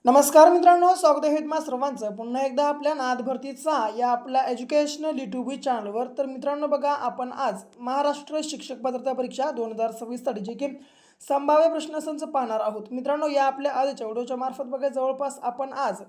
नमस्कार मित्रांनो, स्वागत आहे तुम्हा सर्वांचं पुन्हा एकदा आपल्या नाद भरतीचा या आपल्या एज्युकेशनल यूट्यूब चॅनलवर। तर मित्रांनो बघा, आपण आज महाराष्ट्र शिक्षक पात्रता परीक्षा 2026 साठी जे की संभाव्य प्रश्नसंच पाहणार आहोत। मित्रांनो, या आपल्या आजच्या व्हिडिओच्या मार्फत बघा, जवळपास आपण आज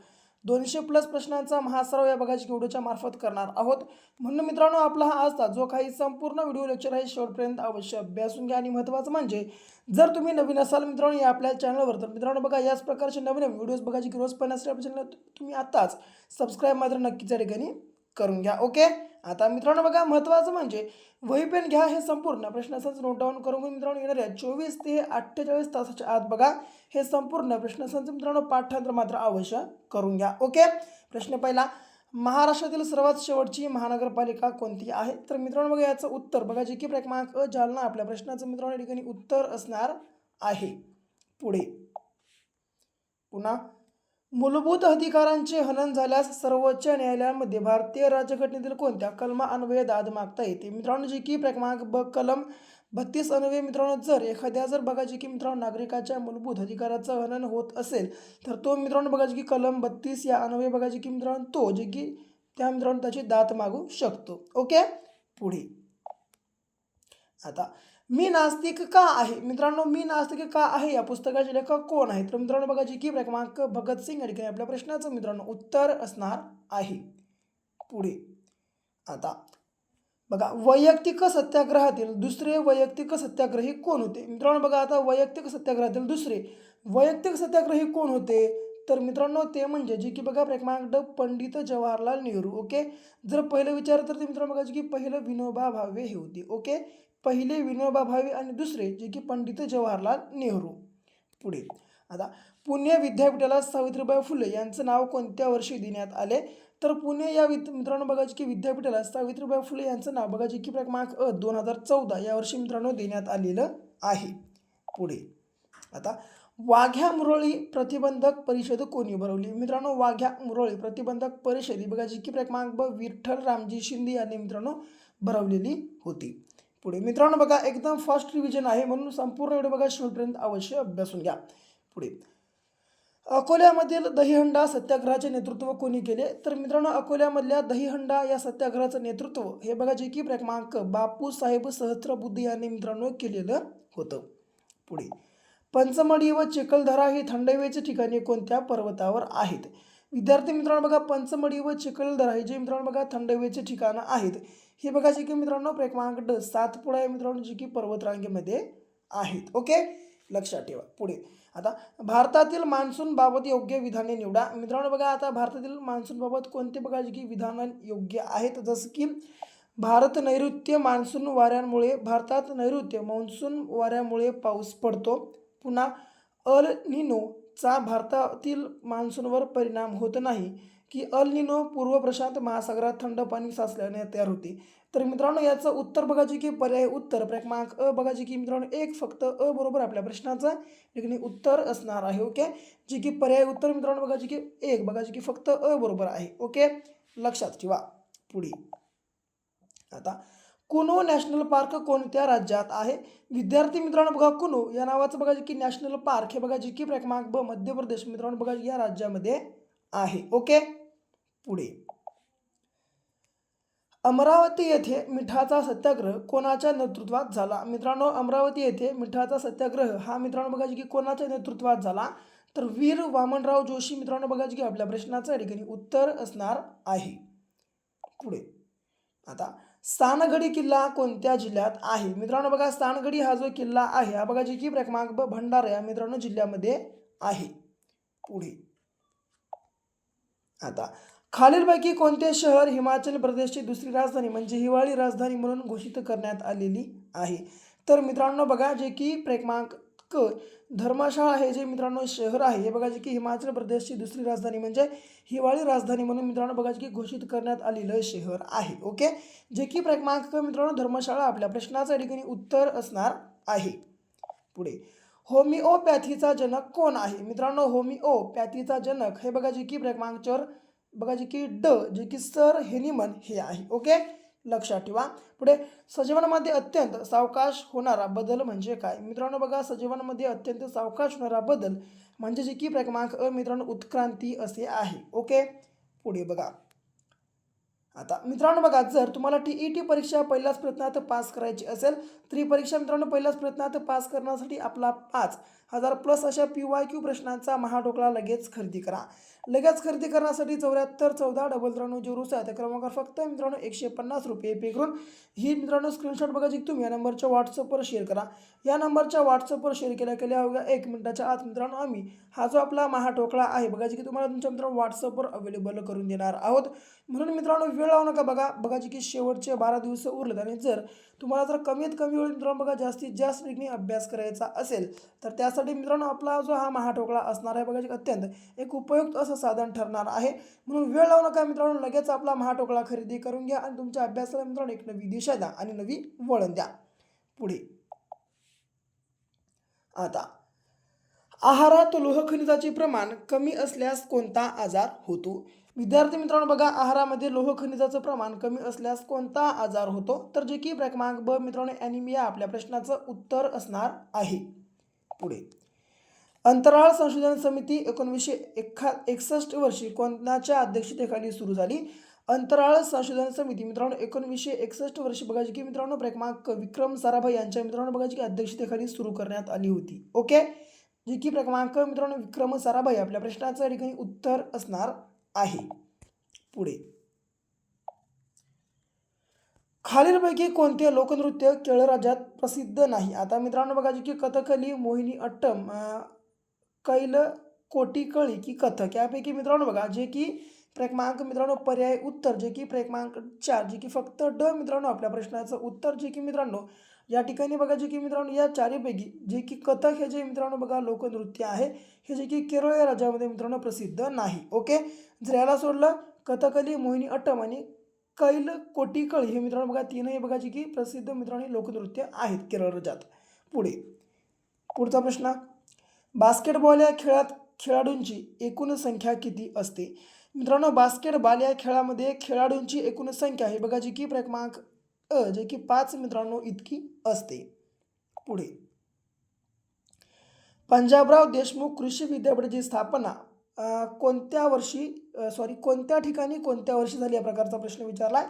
200+ प्रश्नांचा महासराव या बघा व्हिडिओच्या मार्फत करणार आहोत। म्हणून मित्रांनो, आपला हा आजचा जो काही संपूर्ण व्हिडिओ लेक्चर आहे शेवटपर्यंत अवश्य अभ्यासून घ्या। आणि महत्त्वाचं म्हणजे जर तुम्ही नवीन असाल मित्रांनो या आपल्या चॅनलवर, तर मित्रांनो बघा, याच प्रकारचे नवीन व्हिडिओज बघायची रोज पाहण्यासाठी आपल्या चॅनल तुम्ही आताच सबस्क्राईब मात्र नक्कीच या ठिकाणी करून घ्या। ओके, आता मित्रांनो बघा, महत्त्वाचं म्हणजे वही पेन घ्या, हे संपूर्ण प्रश्नसंच नोट डाऊन करून मित्रांनो येणाऱ्या 24 ते 48 तासाच्या आत बघा हे संपूर्ण प्रश्नसंच मित्रांनो पाठांतर मात्र अवश्य करून घ्या। ओके, प्रश्न पहिला, महाराष्ट्रातील सर्वात शेवटची महानगरपालिका कोणती आहे? तर मित्रांनो बघा, याचं उत्तर बघा जे की क्रमांक जालना आपल्या प्रश्नाचं मित्रांनो या ठिकाणी उत्तर असणार आहे। पुढे पुन्हा, मूलभूत अधिकारांचे हनन झाल्यास सर्वोच्च न्यायालयामध्ये भारतीय राज्यघटनेतील कोणत्या कलमान्वये दाद मागता येते? मित्रांनो जे की क्रमांक ब कलम 32 अन्वये मित्रांनो जर एखाद्या बघा जे की मित्रांनो नागरिकाच्या मूलभूत अधिकाराचं हनन होत असेल, तर तो मित्रांनो बघा जे की कलम 32 या अन्वये बघा जे की मित्रांनो तो जे की त्या मित्रांनो त्याची दाद मागू शकतो। ओके, पुढे आता, मी नास्तिक का आहे? मित्रांनो, मी नास्तिक का आहे या पुस्तकाचे लेखक कोण आहेत? तर मित्रांनो बघा जे की क्रमांक भगतसिंग या ठिकाणी आपल्या प्रश्नाचं मित्रांनो उत्तर असणार आहे। पुढे आता बघा, वैयक्तिक सत्याग्रहातील दुसरे वैयक्तिक सत्याग्रही कोण होते? मित्रांनो बघा, आता वैयक्तिक सत्याग्रहातील दुसरे वैयक्तिक सत्याग्रही कोण होते? तर मित्रांनो ते म्हणजे जे की बघा क्रमांक पंडित जवाहरलाल नेहरू। ओके, जर पहिलं विचार तर ते मित्रांनो बघा जे की पहिलं विनोबा भावे हे होते। ओके, पहिले विनोबा भावे आणि दुसरे जे की पंडित जवाहरलाल नेहरू। पुढे आता, पुणे विद्यापीठाला सावित्रीबाई फुले यांचं नाव कोणत्या वर्षी देण्यात आले? तर पुणे या मित्रांनो बघा की विद्यापीठाला सावित्रीबाई फुले यांचं नाव बघा जे की क्रमांक 2014 या वर्षी मित्रांनो देण्यात आलेलं आहे। पुढे आता, वाघ्या मुरळी प्रतिबंधक परिषद कोणी भरवली? मित्रांनो वाघ्या मुरळी प्रतिबंधक परिषद बघा जी की क्रमांक विठ्ठल रामजी शिंदे यांनी मित्रांनो भरवलेली होती। पुढे मित्रांनो बघा, एकदम फास्ट रिव्हिजन आहे म्हणून संपूर्ण व्हिडिओ बघा शेवटपर्यंत अवश्य अभ्यासून घ्या। पुढे, अकोल्यामधील दहीहंडा सत्याग्रहाचे नेतृत्व कोणी केले? तर मित्रांनो अकोल्यामधल्या दहीहंडा या सत्याग्रहाचं नेतृत्व हे बघा जे की क्रमांक बापूसाहेब सहस्त्रबुद्धे यांनी मित्रांनो केलेलं होतं। पुढे, पंचमढी व चिखलदरा ही थंड हवेची ठिकाणे कोणत्या पर्वतावर आहेत? विद्यार्थी मित्रांनो बघा, पंचमढी व चिखलदरा हे जे मित्रांनो बघा थंड हवेची ठिकाणं आहेत हे बघा जे की मित्रांनो क्रमांक सातपुडा या मित्रांनो जे की पर्वतरांगेमध्ये आहेत। ओके, लक्षात ठेवा। पुढे आता, भारतातील मान्सून बाबत योग्य विधाने निवडा। मित्रांनो बघा, आता भारतातील मान्सून बाबत कोणते बघा जे की विधान योग्य आहेत? जसं की भारत नैऋत्य मान्सून वाऱ्यांमुळे भारतात नैऋत्य मान्सून वाऱ्यामुळे पाऊस पडतो। पुन्हा, अल निनोचा भारतातील मान्सूनवर परिणाम होत नाही, की अल निनो पूर्व प्रशांत महासागरात थंड पाणी साचल्याने तयार होते। तर मित्रांनो याचं उत्तर बघा जे की पर्याय उत्तर क्रमांक बघा जे की मित्रांनो एक फक्त बरोबर आपल्या प्रश्नाचं ठिकाणी उत्तर असणार आहे। ओके, जे की पर्याय उत्तर मित्रांनो बघा जे की एक बघा जे की फक्त बरोबर आहे। ओके, लक्षात ठेवा। पुढे आता, कुनो नॅशनल पार्क कोणत्या राज्यात आहे? विद्यार्थी मित्रांनो बघा, कुनो या नावाचं बघा जे की नॅशनल पार्क हे बघा जे की क्रमांक मध्य प्रदेश मित्रांनो बघा या राज्यामध्ये आहे। ओके, पुढे, अमरावती येथे मिठाचा सत्याग्रह कोणाच्या नेतृत्वात झाला? मित्रांनो अमरावती येथे मिठाचा सत्याग्रह हा मित्रांनो बघा जे की कोणाच्या नेतृत्वात झाला? तर वीर वामनराव जोशी मित्रांनो बघा जे की आपल्या प्रश्नाचं या ठिकाणी उत्तर असणार आहे। पुढे आता, सानगडी किल्ला कोणत्या जिल्ह्यात आहे? मित्रांनो बघा, सानगडी हा जो किल्ला आहे हा बघा जे की क्रमांक भंडारा या मित्रांनो जिल्ह्यामध्ये आहे। पुढे आता, खालीलपैकी कोणते शहर हिमाचल प्रदेशची दुसरी राजधानी म्हणजे हिवाळी राजधानी म्हणून घोषित करण्यात आलेली आहे? तर मित्रांनो बघा जे की क्रमांक धर्मशाळा हे जे मित्रांनो शहर आहे हे बघा जे की हिमाचल प्रदेशची दुसरी राजधानी म्हणजे हिवाळी राजधानी म्हणून मित्रांनो बघा जे की घोषित करण्यात आलेलं शहर आहे। ओके, जे की क्रमांक मित्रांनो धर्मशाळा आपल्या प्रश्नाच्या ठिकाणी उत्तर असणार आहे। पुढे, होमिओपॅथीचा जनक कोण आहे? मित्रांनो होमिओपॅथीचा जनक हे बघा जे की क्रमांक 4 बघा जे की जे की सर हेनिमन हे आहे। ओके, लक्षात ठेवा। पुढे, सजीवांमध्ये अत्यंत सावकाश होणारा बदल म्हणजे काय? मित्रांनो बघा, सजीवांमध्ये अत्यंत सावकाश होणारा बदल म्हणजे जे की क्रमांक अ मित्रांनो उत्क्रांती असे आहे. ओके, पुढे बघा. आता मित्रांनो बघा, जर तुम्हाला टी परीक्षा पहिल्याच प्रयत्नात पास करायची असेल तर ही परीक्षा मित्रांनो पहिल्याच प्रयत्नात पास करण्यासाठी आपला 5,000 प्लस अशा PYQ प्रश्नांचा महाडोकळा लगेच खरेदी करा. लगेच खरेदी करण्यासाठी 7414 त्या क्रमांकावर फक्त मित्रांनो 150 रुपये पे करून ही मित्रांनो स्क्रीनशॉट बघायची तुम्ही या नंबरच्या व्हॉट्सअपवर शेअर करा. या नंबरच्या व्हॉट्सअपवर शेअर केल्या अवघ्या 1 मिनिटाच्या आत मित्रांनो आम्ही हा जो आपला महाडोकळा आहे बघायची की तुम्हाला तुमच्या मित्रांनो व्हॉट्सअपवर अवेलेबल करून देणार आहोत. म्हणून मित्रांनो वेळ लावू नका. बघायची की शेवटचे 12 दिवस उरलेत आणि जर तुम्हाला जर कमीत कमी वेळ मित्रांनो बघा जास्तीत जास्त वेगळी अभ्यास करायचा असेल तर त्यासाठी मित्रांनो आपला जो हा महाडोकळा असणार आहे बघायची अत्यंत एक उपयुक्त असं साधन ठरणार आहे. म्हणून वेळ लावू नका मित्रांनो, लगेच आपला महाडोकळा खरेदी करून घ्या आणि तुमच्या अभ्यासाला मित्रांनो एक नवी दिशा द्या आणि नवी वळण द्या. पुढे आता आहारात लोह खनिजाचे प्रमाण कमी असल्यास कोणता आजार होतो? विद्यार्थी मित्रांनो बघा, आहारामध्ये लोह खनिजाचं प्रमाण कमी असल्यास कोणता आजार होतो? तर जे की क्रमांक ब मित्रांनो ॲनिमिया आपल्या प्रश्नाचं उत्तर असणार आहे. पुढे अंतराळ संशोधन समिती 1961 वर्षी कोणाच्या अध्यक्षतेखाली सुरू झाली? अंतराळ संशोधन समिती मित्रांनो 1961 वर्षी बघायची की मित्रांनो क्रमांक विक्रम साराभाई यांच्या मित्रांनो बघायची की अध्यक्षतेखाली सुरू करण्यात आली होती. ओके, जे की क्रमांक मित्रांनो विक्रम साराभाई आपल्या प्रश्नाचं या ठिकाणी उत्तर असणार आहे. पुढे खालीलपैकी कोणते लोकनृत्य केरळ राज्यात प्रसिद्ध नाही? आता मित्रांनो बघा की कथकली, मोहिनी अट्टम, कैल कोटीकळी की कथक यापैकी मित्रांनो बघा जे की क्रमांक मित्रांनो पर्याय उत्तर जे की क्रमांक 4 जे की फक्त ड मित्रांनो आपल्या प्रश्नाचं उत्तर जे की मित्रांनो या ठिकाणी बघा जे की मित्रांनो या चारीपैकी जे की कथक हे जे मित्रांनो बघा लोकनृत्य आहे हे जे की केरळ या राज्यामध्ये मित्रांनो प्रसिद्ध नाही. ओके, जर याला सोडलं कथकली, मोहिनी अट्टम आणि कैल कोटीकळी हे मित्रांनो बघा तीनही बघा जे की प्रसिद्ध मित्रांनो लोकनृत्य आहेत केरळ राज्यात. पुढचा प्रश्न, बास्केटबॉल या खेळात खेळाडूंची एकूण संख्या किती असते? मित्रांनो बास्केटबॉल या खेळामध्ये खेळाडूंची एकूण संख्या ही बघा जी की क्रमांक अ जे की 5 मित्रांनो इतकी असते. पुढे पंजाबराव देशमुख कृषी विद्यापीठाची स्थापना कोणत्या ठिकाणी कोणत्या वर्षी झाली या प्रकारचा प्रश्न विचारला आहे.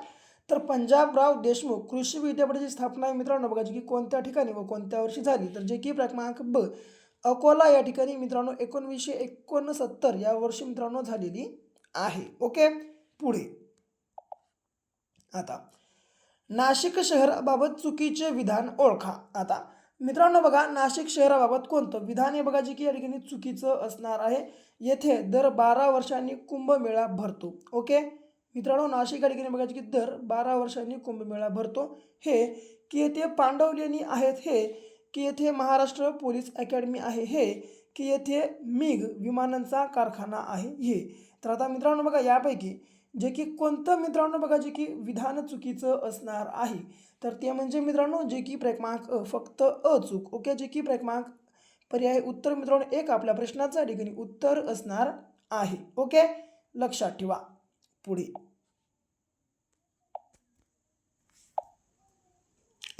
तर पंजाबराव देशमुख कृषी विद्यापीठाची स्थापना मित्रांनो बघा जी की कोणत्या ठिकाणी व कोणत्या वर्षी झाली? तर जे की क्रमांक ब अकोला या ठिकाणी मित्रांनो 1969 या वर्षी मित्रांनो झालेली आहे. ओके, पुढे आता नाशिक शहराबाबत चुकीचे विधान ओळखा. आता मित्रांनो बघा नाशिक शहराबाबत कोणतं विधान हे बघा जे की या ठिकाणी चुकीचं असणार आहे. येथे दर 12 वर्षांनी कुंभमेळा भरतो. ओके मित्रांनो, नाशिक या ठिकाणी बघायचे की दर 12 वर्षांनी कुंभमेळा भरतो. हे की येथे पांडवलेणी आहेत हे की येथे महाराष्ट्र पोलीस अकॅडमी आहे हे की येथे मिग विमानांचा कारखाना आहे हे. तर आता मित्रांनो बघा यापैकी जे की कोणतं मित्रांनो बघा जे की विधान चुकीचं असणार आहे तर ते म्हणजे मित्रांनो जे की क्रमांक फक्त अचूक. ओके, जे की क्रमांक पर्याय उत्तर मित्रांनो एक आपल्या प्रश्नाचा ठिकाणी उत्तर असणार आहे. ओके, लक्षात ठेवा. पुढे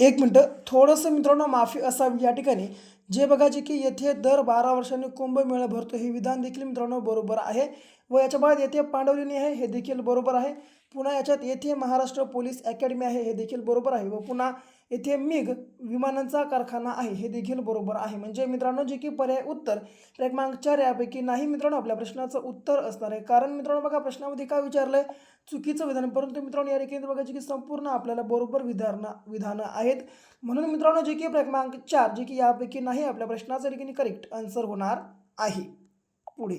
एक मिनटं थोडंसं मित्रांनो माफी असावी या ठिकाणी. जे बघा जे की येथे दर 12 वर्षांनी कुंभमेळा भरतो हे विधान देखील मित्रांनो बरोबर आहे व याच्या बाद येथे पांडवलेणी आहे हे देखील बरोबर आहे. पुन्हा याच्यात येथे महाराष्ट्र पोलीस अकॅडमी आहे हे देखील बरोबर आहे व पुन्हा येथे मिग विमानांचा कारखाना आहे हे देखील बरोबर आहे. म्हणजे मित्रांनो जे की पर्याय उत्तर क्रमांक 4 यापैकी नाही मित्रांनो आपल्या प्रश्नाचं उत्तर असणार आहे. कारण मित्रांनो बघा प्रश्नामध्ये काय विचारलंय चुकीचं विधान, परंतु मित्रांनो या ठिकाणी बघा जे की संपूर्ण आपल्याला बरोबर विधानं आहेत. म्हणून मित्रांनो जे की क्रमांक 4 जे की यापैकी नाही आपल्या प्रश्नाचं ठिकाणी करेक्ट आन्सर होणार आहे. पुढे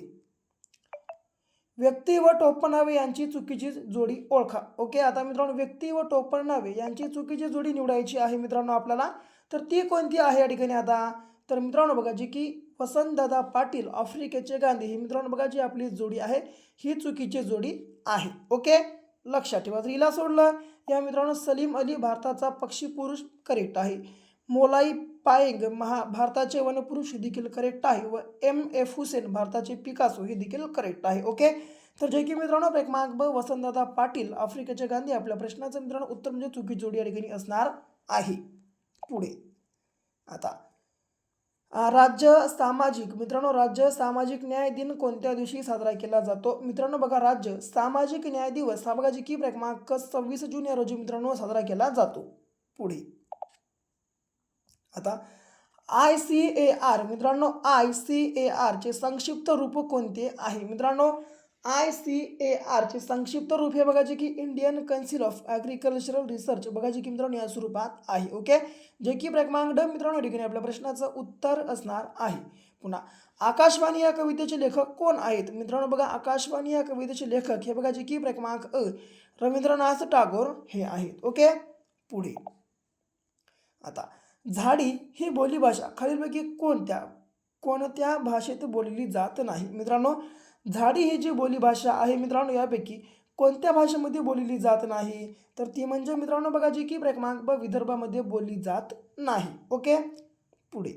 व्यक्ती व टोपणनावे यांची चुकीची जोडी ओळखा. ओके, आता मित्रांनो व्यक्ती व टोपणनावे यांची चुकीची जोडी निवडायची आहे मित्रांनो आपल्याला. तर ती कोणती आहे या ठिकाणी? आता तर मित्रांनो बघा जी की वसंतदादा पाटील आफ्रिकेचे गांधी ही मित्रांनो बघा जी आपली जोडी आहे ही चुकीची जोडी आहे. ओके, लक्षात ठेवा. जर हिला सोडलं या मित्रांनो सलीम अली भारताचा पक्षी पुरुष करेक्ट आहे. मोलाई पाएंग भारताचे वनपुरुष हे देखील करेक्ट आहे व MF हुसेन भारताचे पिकासो हे देखील करेक्ट आहे. ओके, तर जे की मित्रांनो क्रमांक ब वसंतदादा पाटील आफ्रिकेचे गांधी आपल्या प्रश्नाचं मित्रांनो उत्तर म्हणजे चुकीची जोडी या ठिकाणी असणार आहे. पुढे आता राज्य सामाजिक मित्रांनो, राज्य सामाजिक न्याय दिन कोणत्या दिवशी साजरा केला जातो? मित्रांनो बघा, राज्य सामाजिक न्याय दिवस हा बघा जी की क्रमांक 26 जून या रोजी मित्रांनो साजरा केला जातो. पुढे आता ICAR मित्रांनो, ICAR चे संक्षिप्त रूप कोणते आहे? मित्रांनो, ICAR चे संक्षिप्त रूप हे बघा जे की Indian council of agricultural research बघा जे की मित्रांनो या स्वरूपात आहे. ओके, जे की क्रमांक ड मित्रांनो ठिकाणी आपल्या प्रश्नाचं उत्तर असणार आहे. पुन्हा आकाशवाणी या कवितेचे लेखक कोण आहेत? मित्रांनो बघा, आकाशवाणी या कवितेचे लेखक हे बघा जे की क्रमांक अ रवींद्रनाथ टागोर हे आहेत. ओके, पुढे आता झाडी ही बोलीभाषा खालीलपैकी कोणत्या भाषेत बोलली जात नाही? मित्रांनो, झाडी ही जी बोलीभाषा आहे मित्रांनो यापैकी कोणत्या भाषेमध्ये बोलली जात नाही? तर ती म्हणजे मित्रांनो बघा जी की क्रमांक ब विदर्भामध्ये बोलली जात नाही. ओके, पुढे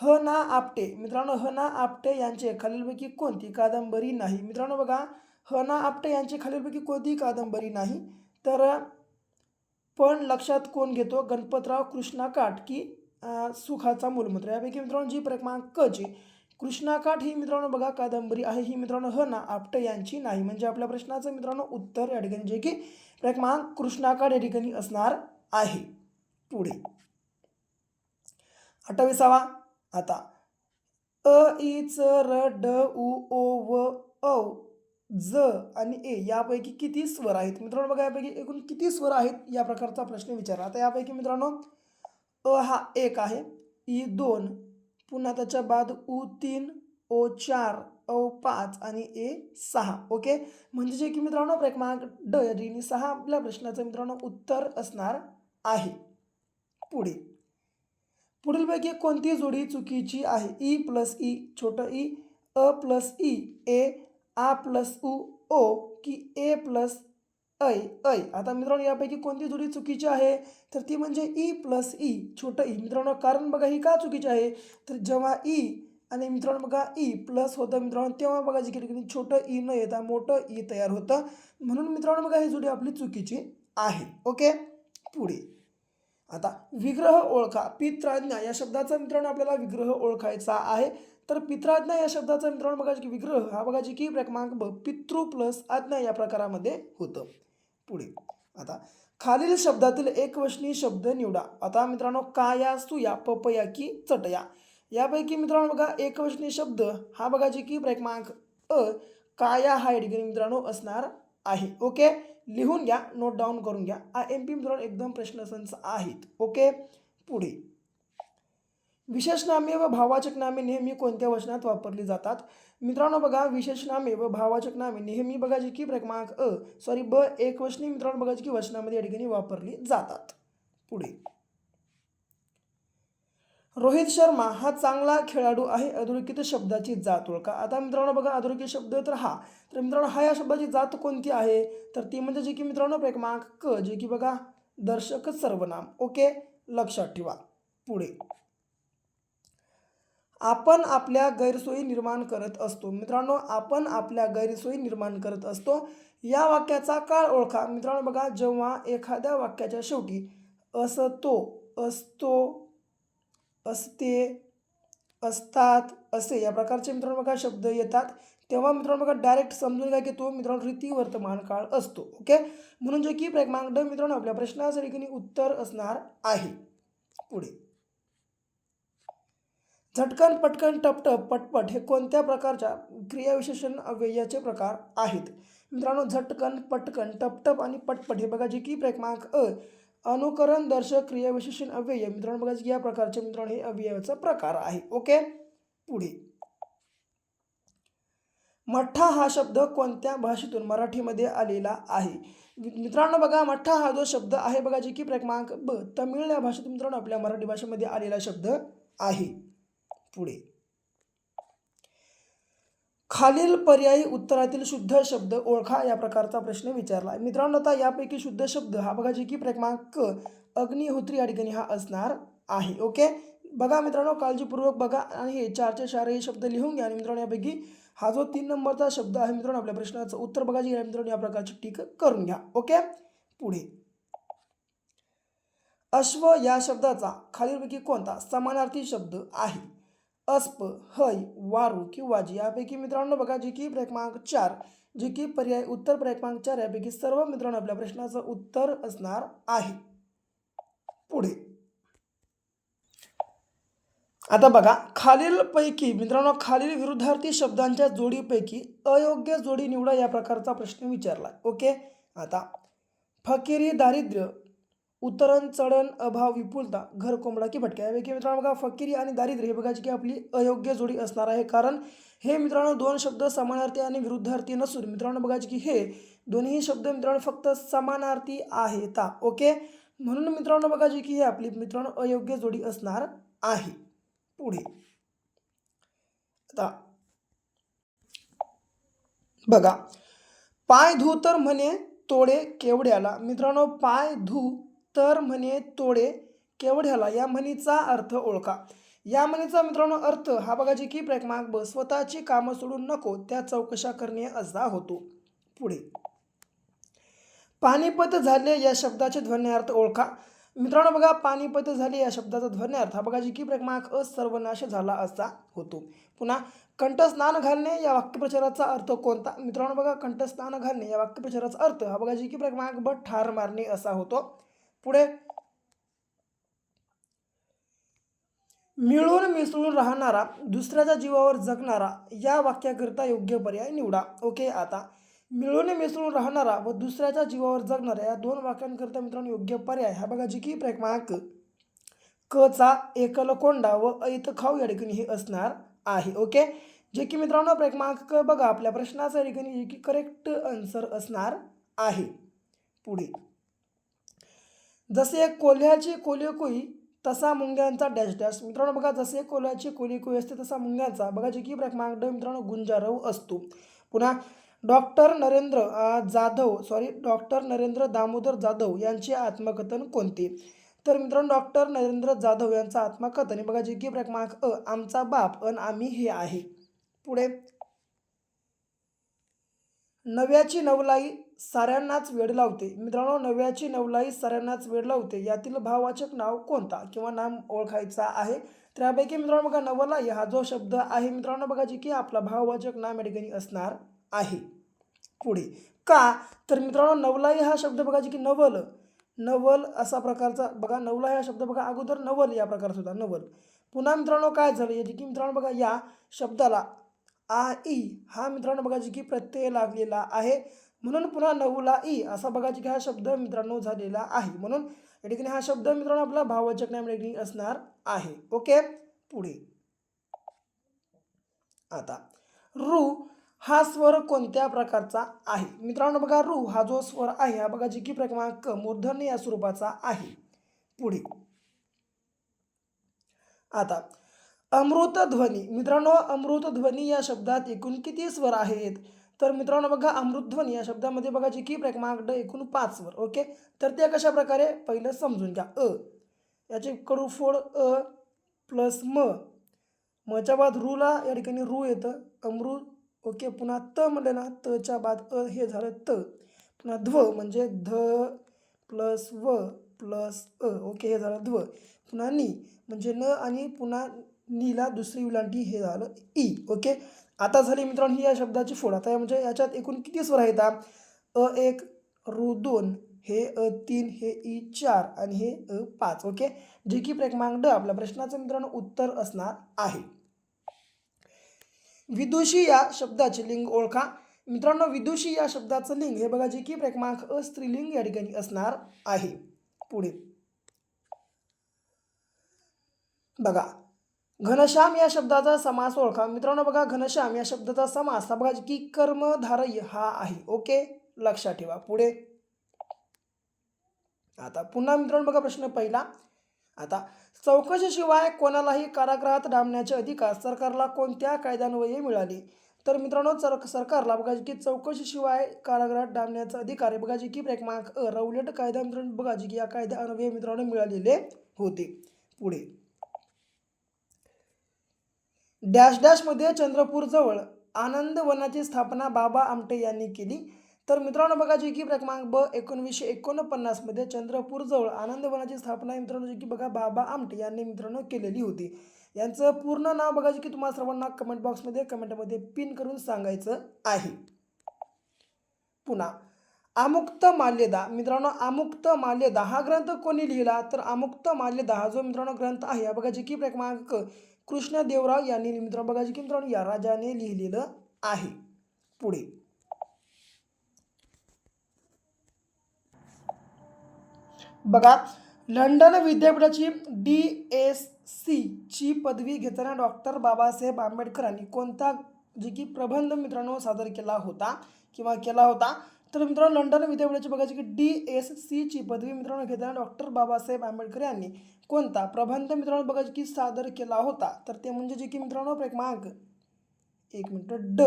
ह ना आपटे मित्रांनो, ह ना आपटे यांचे खालीलपैकी कोणती कादंबरी नाही? मित्रांनो बघा, ह ना आपटे यांची खालीलपैकी कोणती कादंबरी नाही? तर पण लक्षात कोण घेतो? गणपतराव कृष्णाकाठ की सुखाचा मूलमंत्र यापैकी मित्रांनो जी क्रमांक क ची कृष्णाकाठ ही मित्रांनो बघा कादंबरी आहे ही मित्रांनो ह ना आपटे यांची नाही. म्हणजे आपल्या प्रश्नाचं मित्रांनो उत्तर या ठिकाणी जे की क्रमांक कृष्णाकाठ या ठिकाणी असणार आहे. पुढे 28वा आता इ च र ड उ ओ व औ ज आणि ए यापैकी किती स्वर आहेत? मित्रांनो बघा, यापैकी एकूण किती स्वर आहेत या प्रकारचा प्रश्न विचारला. आता यापैकी मित्रांनो हा 1 आहे, ई 2, पुन्हा त्याच्या बाद उ 3, ओ 4, औ 5 आणि ए 6. ओके, म्हणजे जे की मित्रांनो क्रमांक ड या ठिकाणी 6 आपल्या प्रश्नाचं मित्रांनो उत्तर असणार आहे. पुढे पुढीलपैकी कोणती जोडी चुकीची आहे? ई प्लस ई छोटं ई, अ प्लस ई ए, आ प्लस उ ओ की ए प्लस ऐ ऐ. आता मित्रांनो यापैकी कोणती जोडी चुकीची आहे? तर ती म्हणजे ई प्लस ई छोटं ई. मित्रांनो कारण बघा ही का चुकीची आहे? तर जेव्हा ई आणि मित्रांनो बघा ई प्लस होतं मित्रांनो तेव्हा बघा जी की छोटं ई न येता मोठं ई तयार होतं. म्हणून मित्रांनो बघा ही जोडी आपली चुकीची आहे. ओके, पुढे आता विग्रह ओळखा. पित्राज्ञा या शब्दाचा मित्रांनो आपल्याला विग्रह ओळखायचा आहे. तर पित्राज्ञा या शब्दाचा मित्रांनो बघा की विग्रह हा बघा जी की क्रमांक ब पितृ प्लस आज्ञा या प्रकारामध्ये होतं. पुढे आता खालील शब्दातील एकवचनी शब्द निवडा. आता मित्रांनो काया सुया पपया की चटया यापैकी मित्रांनो बघा एकवचनी शब्द हा बघा जी की क्रमांक अ काया हा या ठिकाणी मित्रांनो असणार आहे. ओके, लिहून घ्या, नोट डाऊन करून घ्या. IMP मित्रांनो एकदम प्रश्नसंच आहेत. ओके, पुढे विशेषनामे व भाववाचक नामे नेहमी कोणत्या वचनात वापरली जातात? मित्रांनो बघा, विशेषनामे व भाववाचक नामे नेहमी बघा जी की क्रमांक ब एकवचनी मित्रांनो बघा जी की वचनामध्ये या ठिकाणी वापरली जातात. पुढे रोहित शर्मा हा चांगला खेळाडू आहे. अधोरेखित शब्दाची जात ओळखा. आता मित्रांनो बघा अधोरेखित शब्द तर मित्रांनो हा या शब्दाची जात कोणती आहे? तर ती म्हणजे जे की मित्रांनो क्रमांक क जे की बघा दर्शक सर्वनाम. ओके, लक्षात ठेवा. पुढे आपण आपल्या गैरसोयी निर्माण करत असतो. मित्रांनो आपण आपल्या गैरसोयी निर्माण करत असतो या वाक्याचा काळ ओळखा. मित्रांनो बघा जेव्हा एखाद्या वाक्याच्या शेवटी असतो, असतो, असते, असतात, असे या प्रकारचे मित्रांनो बघा शब्द येतात तेव्हा मित्रांनो बघा डायरेक्ट समजून घ्या की तो मित्रांनो रीती वर्तमान काळ असतो. ओके, म्हणून जे की क्रमांक ड मित्रांनो आपल्या प्रश्नासाठी की उत्तर असणार आहे. पुढे झटकन पटकन टपटप पटपट हे कोणत्या प्रकारच्या क्रियाविशेषण अव्ययाचे प्रकार आहेत? मित्रांनो झटकन पटकन टपटप आणि पटपट हे बघा जे की क्रमांक अनुकरण दर्शक क्रियाविशेषण अव्यय मित्रांनो बघा या प्रकारचे मित्रांनो हे अव्ययाचा प्रकार आहे. ओके, पुढे मठ्ठा हा शब्द कोणत्या भाषेतून मराठीमध्ये आलेला आहे? मित्रांनो बघा मठ्ठा हा जो शब्द आहे बघा जे की क्रमांक ब तमिळ या भाषेतून मित्रांनो आपल्या मराठी भाषेमध्ये आलेला शब्द आहे. पुढे खालील पर्यायी उत्तरातील शुद्ध शब्द ओळखा या प्रकारचा प्रश्न विचारला. मित्रांनो आता यापैकी शुद्ध शब्द हा बघा जे की क्रमांक अग्निहोत्री या ठिकाणी हा असणार आहे. ओके, बघा मित्रांनो काळजीपूर्वक बघा आणि हे 4चे 4 हे शब्द लिहून घ्या. आणि मित्रांनो यापैकी हा जो 3 नंबरचा शब्द आहे मित्रांनो आपल्या प्रश्नाचं उत्तर बघा जे मित्रांनो या प्रकारची टिक करून घ्या. ओके, पुढे अश्व या शब्दाचा खालीलपैकी कोणता समानार्थी शब्द आहे? अस्प, हय, वारू किंवा जी. यापैकी मित्रांनो बघा जी की क्रमांक 4, जे की पर्याय उत्तर क्रमांक 4 यापैकी सर्व मित्रांनो आपल्या प्रश्नाचं उत्तर असणार आहे. पुढे आता बघा खालीलपैकी मित्रांनो खालील विरुद्धार्थी शब्दांच्या जोडीपैकी अयोग्य जोडी निवडा या प्रकारचा प्रश्न विचारला. ओके. आता फकिरी, दारिद्र्य, उतरण चढण, अभाव, विपुलता, घर, कोंबडा की भटक्या. यापैकी मित्रांनो बघा फकिरी आणि दारिद्र्य हे बघायची की आपली अयोग्य जोडी असणार आहे, कारण हे मित्रांनो दोन शब्द समानार्थी आणि विरुद्धार्थी नसून मित्रांनो बघायचे की हे दोन्ही शब्द मित्रांनो फक्त समानार्थी आहेत. ओके. म्हणून मित्रांनो बघायची की हे आपली मित्रांनो अयोग्य जोडी असणार आहे. पुढे आता बघा पाय धू तर म्हणे तोडे केवढ्याला. मित्रांनो पाय धू तर म्हणे तोडे केवढ्याला या म्हणीचा अर्थ ओळखा. या म्हणीचा मित्रांनो अर्थ हा बघा जी की क्रमांक ब, स्वतःची कामं सोडून नको त्या चौकशा करणे असा होतो. पुढे पानिपत झाले या शब्दाचे ध्वन्यार्थ ओळखा. मित्रांनो बघा पानिपत झाले या शब्दाचा ध्वन्यार्थ हा बघा जी की क्रमांक अ, सर्वनाश झाला असा होतो. पुन्हा कंठस्नान घालणे या वाक्यप्रचाराचा अर्थ कोणता. मित्रांनो बघा कंठस्नान घालणे या वाक्यप्रचाराचा अर्थ हा बघा जी की क्रमांक ब, ठार मारणे असा होतो. पुढे मिळून मिसळून राहणारा, दुसऱ्याच्या जीवावर जगणारा या वाक्याकरिता योग्य पर्याय निवडा. ओके. आता मिळून मिसळून राहणारा व दुसऱ्याच्या जीवावर जगणारा या दोन वाक्यांकरिता मित्रांनो योग्य पर्याय हा बघा जी की क्रमांक क चा एकलकोंडा व ऐत खाऊ या ठिकाणी हे असणार आहे. ओके. जे की मित्रांनो क्रमांक क बघा आपल्या प्रश्नाचा या ठिकाणी जे की करेक्ट आन्सर असणार आहे. पुढे जसे कोल्ह्याची कोल्हेकुई तसा मुंग्यांचा डॅश डॅश. मित्रांनो बघा जसे कोल्ह्याची कोल्हेकुई असते तसा मुंग्यांचा बघा जी की क्रमांक ड मित्रांनो गुंजारव असतो. पुन्हा डॉक्टर नरेंद्र दामोदर जाधव यांचे आत्मकथन कोणते. तर मित्रांनो डॉक्टर नरेंद्र जाधव यांचं आत्मकथन बघा जे की क्रमांक अ, आमचा बाप अन आम्ही हे आहे. पुढे नव्याची नवलाई साऱ्यांनाच वेड लावते. मित्रांनो नव्याची नवलाई साऱ्यांनाच वेड लावते यातील भाववाचक नाव कोणता किंवा नाम ओळखायचा आहे. तर यापैकी मित्रांनो बघा नवलाई हा जो शब्द आहे मित्रांनो बघा जी की आपला भाववाचक नाम या ठिकाणी असणार आहे. पुढे का तर मित्रांनो नवलाई हा शब्द बघा जी की नवल नवल असा प्रकारचा बघा नवलाई हा शब्द बघा अगोदर नवल या प्रकारचा होता नवल. पुन्हा मित्रांनो काय झालं याची की मित्रांनो बघा या शब्दाला आ ई हा मित्रांनो बघा जी की प्रत्यय लागलेला आहे, म्हणून पुन्हा नवला ई असा बघा जी की हा शब्द मित्रांनो झालेला आहे. म्हणून या ठिकाणी हा शब्द मित्रांनो आपला भाववाचक नाम या ठिकाणी असणार आहे. ओके. पुढे आता रू हा स्वर कोणत्या प्रकारचा आहे. मित्रांनो बघा रू हा जो स्वर आहे हा बघा जी की क्रमांक मूर्धन्य या स्वरूपाचा आहे. पुढे आता अमृतध्वनी. मित्रांनो अमृतध्वनी या शब्दात एकूण किती स्वर आहेत. तर मित्रांनो बघा अमृतध्वनी या शब्दामध्ये बघा जी की क्रमांक ड एकूण 5 स्वर. ओके. तर ते कशा प्रकारे पहिलं समजून घ्या. याचे कडूफोड अ प्लस म, मच्या बाद रूला या ठिकाणी रू येतं अमृत. ओके. पुन्हा त म्हणलं ना तच्या बाद अ हे झालं त. पुन्हा ध्व म्हणजे ध प्लस व प्लस अ. ओके हे झालं ध्व. पुन्हा नी म्हणजे न आणि पुन्हा नीला दुसरी उलांटी हे झालं ई. ओके. आता झाली मित्रांनो ही या शब्दाची फोड. आता म्हणजे याच्यात एकूण किती स्वर आहेत. अ 1 रू 2 हे अ 3 हे ई 4 आणि हे अ 5. ओके. जे की क्रमांक ड आपल्या प्रश्नाचं मित्रांनो उत्तर असणार आहे. विदुषी या शब्दाचे लिंग ओळखा. मित्रांनो विदुषी या शब्दाचं लिंग हे बघा जे की क्रमांक अ, स्त्रीलिंग या ठिकाणी असणार आहे. पुढे बघा घनश्याम या शब्दाचा समास ओळखा. मित्रांनो बघा घनश्याम या शब्दाचा समास हा बघा की कर्मधारय हा आहे. ओके. लक्षात ठेवा. पुढे आता पुन्हा मित्रांनो बघा प्रश्न पहिला. आता चौकशीशिवाय कोणालाही कारागृहात डांबण्याचे अधिकार सरकारला कोणत्या कायद्यान्वये मिळाले. तर मित्रांनो सरकारला बघा की चौकशीशिवाय कारागृहात डांबण्याचा अधिकार आहे बघा जी की क्रमांक अ, रौलट कायदा मित्रांनो बघा जी की या कायद्यान्वये मित्रांनो मिळालेले होते. पुढे डॅश डॅशमध्ये चंद्रपूरजवळ आनंदवनाची स्थापना बाबा आमटे यांनी केली. तर मित्रांनो बघा जे की क्रमांक ब 1949 मध्ये चंद्रपूर जवळ आनंदवनाची स्थापना मित्रांनो जे की बघा बाबा आमटे यांनी मित्रांनो केलेली होती. यांचं पूर्ण नाव बघा जे की तुम्हाला सर्वांना कमेंटमध्ये पिन करून सांगायचं आहे. पुन्हा आमुक्त माल्यदा मित्रांनो आमुक्त माल्यदा हा ग्रंथ कोणी लिहिला तर आमुक्त माल्यदा हा जो मित्रांनो ग्रंथ आहे हा बघा जी की क्रमांक कृष्णदेवराव यांनी मित्रांनो बघा जी की मित्रांनो या राजाने लिहिलेलं आहे. पुढे बघा लंडन विद्यापीठाची DSc ची पदवी घेताना डॉक्टर बाबासाहेब आंबेडकरांनी कोणता जे की प्रबंध मित्रांनो सादर केला होता किंवा केला होता तर मित्रांनो लंडन विद्यापीठाची बघायची की DSc ची पदवी मित्रांनो घेताना डॉक्टर बाबासाहेब आंबेडकर यांनी कोणता प्रबंध मित्रांनो बघायची की सादर केला होता तर ते म्हणजे जे की मित्रांनो क्रमांक एक minute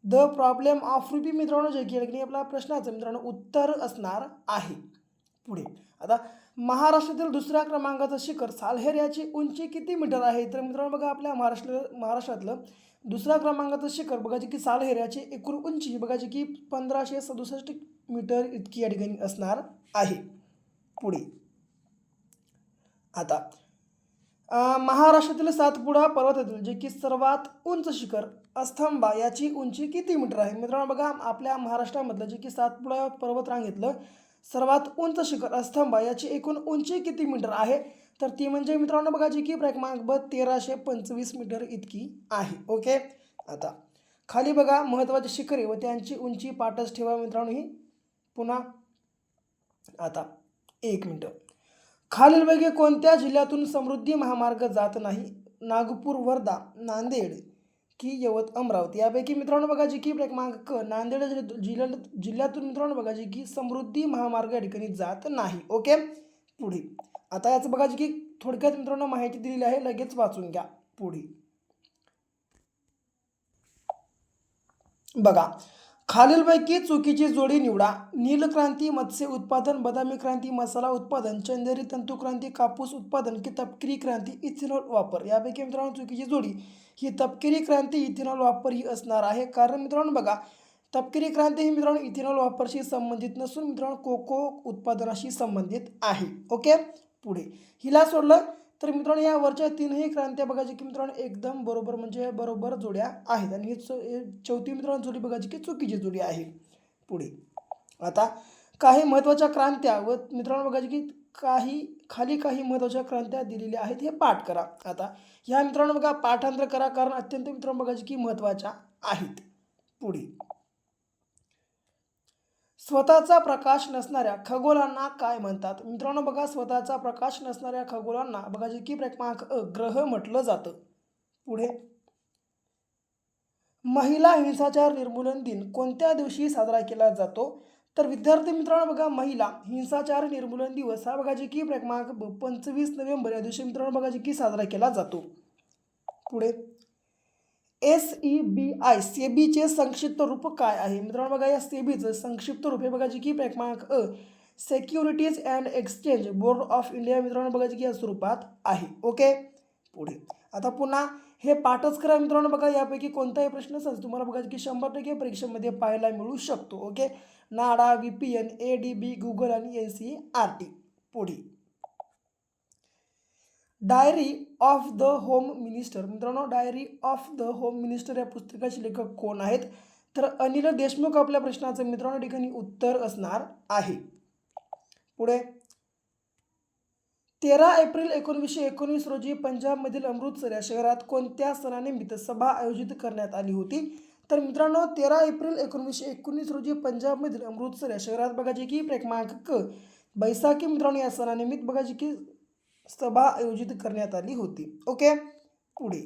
the problem of rupee मित्रांनो जे की आपला प्रश्नाचं मित्रांनो उत्तर असणार आहे. पुढे आता महाराष्ट्रातील दुसऱ्या क्रमांकाचं शिखर सालहेर याची उंची किती मीटर आहे तर मित्रांनो बघा आपल्या महाराष्ट्रातलं दुसऱ्या क्रमांकाचं शिखर बघायचे की सालहेर याची एकूण उंची बघायची की 1567 मीटर इतकी या ठिकाणी असणार आहे. पुढे आता महाराष्ट्रातील सातपुडा पर्वतातील जे की सर्वात उंच शिखर अस्तंबा याची उंची किती मीटर आहे मित्रांनो बघा आपल्या महाराष्ट्रामधलं जे की सातपुडा पर्वत रांगेतलं सर्वात उंच शिखर अस्तंबा याची एकूण उंची किती मीटर आहे तर ती म्हणजे मित्रांनो बघा जी की क्रमांक ब 1325 मीटर इतकी आहे. ओके आता खाली बघा महत्त्वाची शिखरे व त्यांची उंची पाठच ठेवा मित्रांनो ही. पुन्हा आता एक मिनिट खालीलपैकी कोणत्या जिल्ह्यातून समृद्धी महामार्ग जात नाही नागपूर वर्धा नांदेड की यवत अमरावती यापैकी मित्रांनो बघा जी की क्रमांक क नांदेड जिल्ह्यातून मित्रांनो बघा जी की समृद्धी महामार्ग या ठिकाणी जात नाही. ओके पुढे आता याचं बघा जी की थोडक्यात मित्रांनो माहिती दिलेली आहे लगेच वाचून घ्या. पुढे बघा खालीलपैकी चुकीची जोडी निवडा नीलक्रांती मत्स्य उत्पादन बदामी क्रांती मसाला उत्पादन चंदेरी तंतुक्रांती कापूस उत्पादन की तपकिरी क्रांती इथेनॉल वापर यापैकी मित्रांनो चुकीची जोडी ही तपकिरी क्रांती इथेनॉल वापर ही असणार आहे. कारण मित्रांनो बघा तपकिरी क्रांती ही मित्रांनो इथेनॉल वापरशी संबंधित नसून मित्रांनो कोको उत्पादनाशी संबंधित आहे. ओके पुढे हिला सोडलं तर मित्रांनो या वरच्या तीनही क्रांत्या बघायची की मित्रांनो एकदम बरोबर म्हणजे बरोबर जोड्या आहेत आणि ही चौथी मित्रांनो जोडी बघायची की चुकीची जोडी आहे. पुढे आता काही महत्त्वाच्या क्रांत्या व मित्रांनो बघायची की काही महत्त्वाच्या क्रांत्या दिलेल्या आहेत हे पाठ करा. आता ह्या मित्रांनो बघा पाठांतर करा कारण अत्यंत मित्रांनो बघायची की महत्त्वाच्या आहेत. पुढे स्वतःचा प्रकाश नसणाऱ्या खगोलांना काय म्हणतात मित्रांनो बघा स्वतःचा प्रकाश नसणाऱ्या खगोलांना बघा जे की क्रमांक ग्रह म्हटलं जातं. पुढे महिला हिंसाचार निर्मूलन दिन कोणत्या दिवशी साजरा केला जातो तर विद्यार्थी मित्रांनो बघा महिला हिंसाचार निर्मूलन दिवस हा बघा जे की क्रमांक 25 नोव्हेंबर या दिवशी मित्रांनो बघा जे की साजरा केला जातो. पुढे SEBI सेबीचे संक्षिप्त रूप काय आहे मित्रांनो बघा या सेबीचं संक्षिप्त रूप हे बघा जी की क्रमांक securities and exchange board of India मित्रांनो बघा जी की या स्वरूपात आहे. ओके पुढे आता पुन्हा हे पाठच करा मित्रांनो बघा यापैकी कोणताही प्रश्न सहज तुम्हाला बघा की 100% परीक्षेमध्ये पाहायला मिळू शकतो. ओके नाडा VPN ADB गुगल आणि NCERT. पुढे diary of the home minister मित्रांनो diary of the home minister या पुस्तकाचे लेखक कोण आहेत तर अनिल देशमुख आपल्या प्रश्नाचं मित्रांनो ठिकाणी उत्तर असणार आहे. पुढे 13 एप्रिल 1919 रोजी पंजाबमधील अमृतसर या शहरात कोणत्या सणानिमित्त सभा आयोजित करण्यात आली होती तर मित्रांनो 13 एप्रिल 1919 रोजी पंजाबमधील अमृतसर या शहरात बघा जे की क्रमांक क बैसाखी मित्रांनो या सणानिमित्त बघा जे की सभा आयोजित करण्यात आली होती. ओके पुढे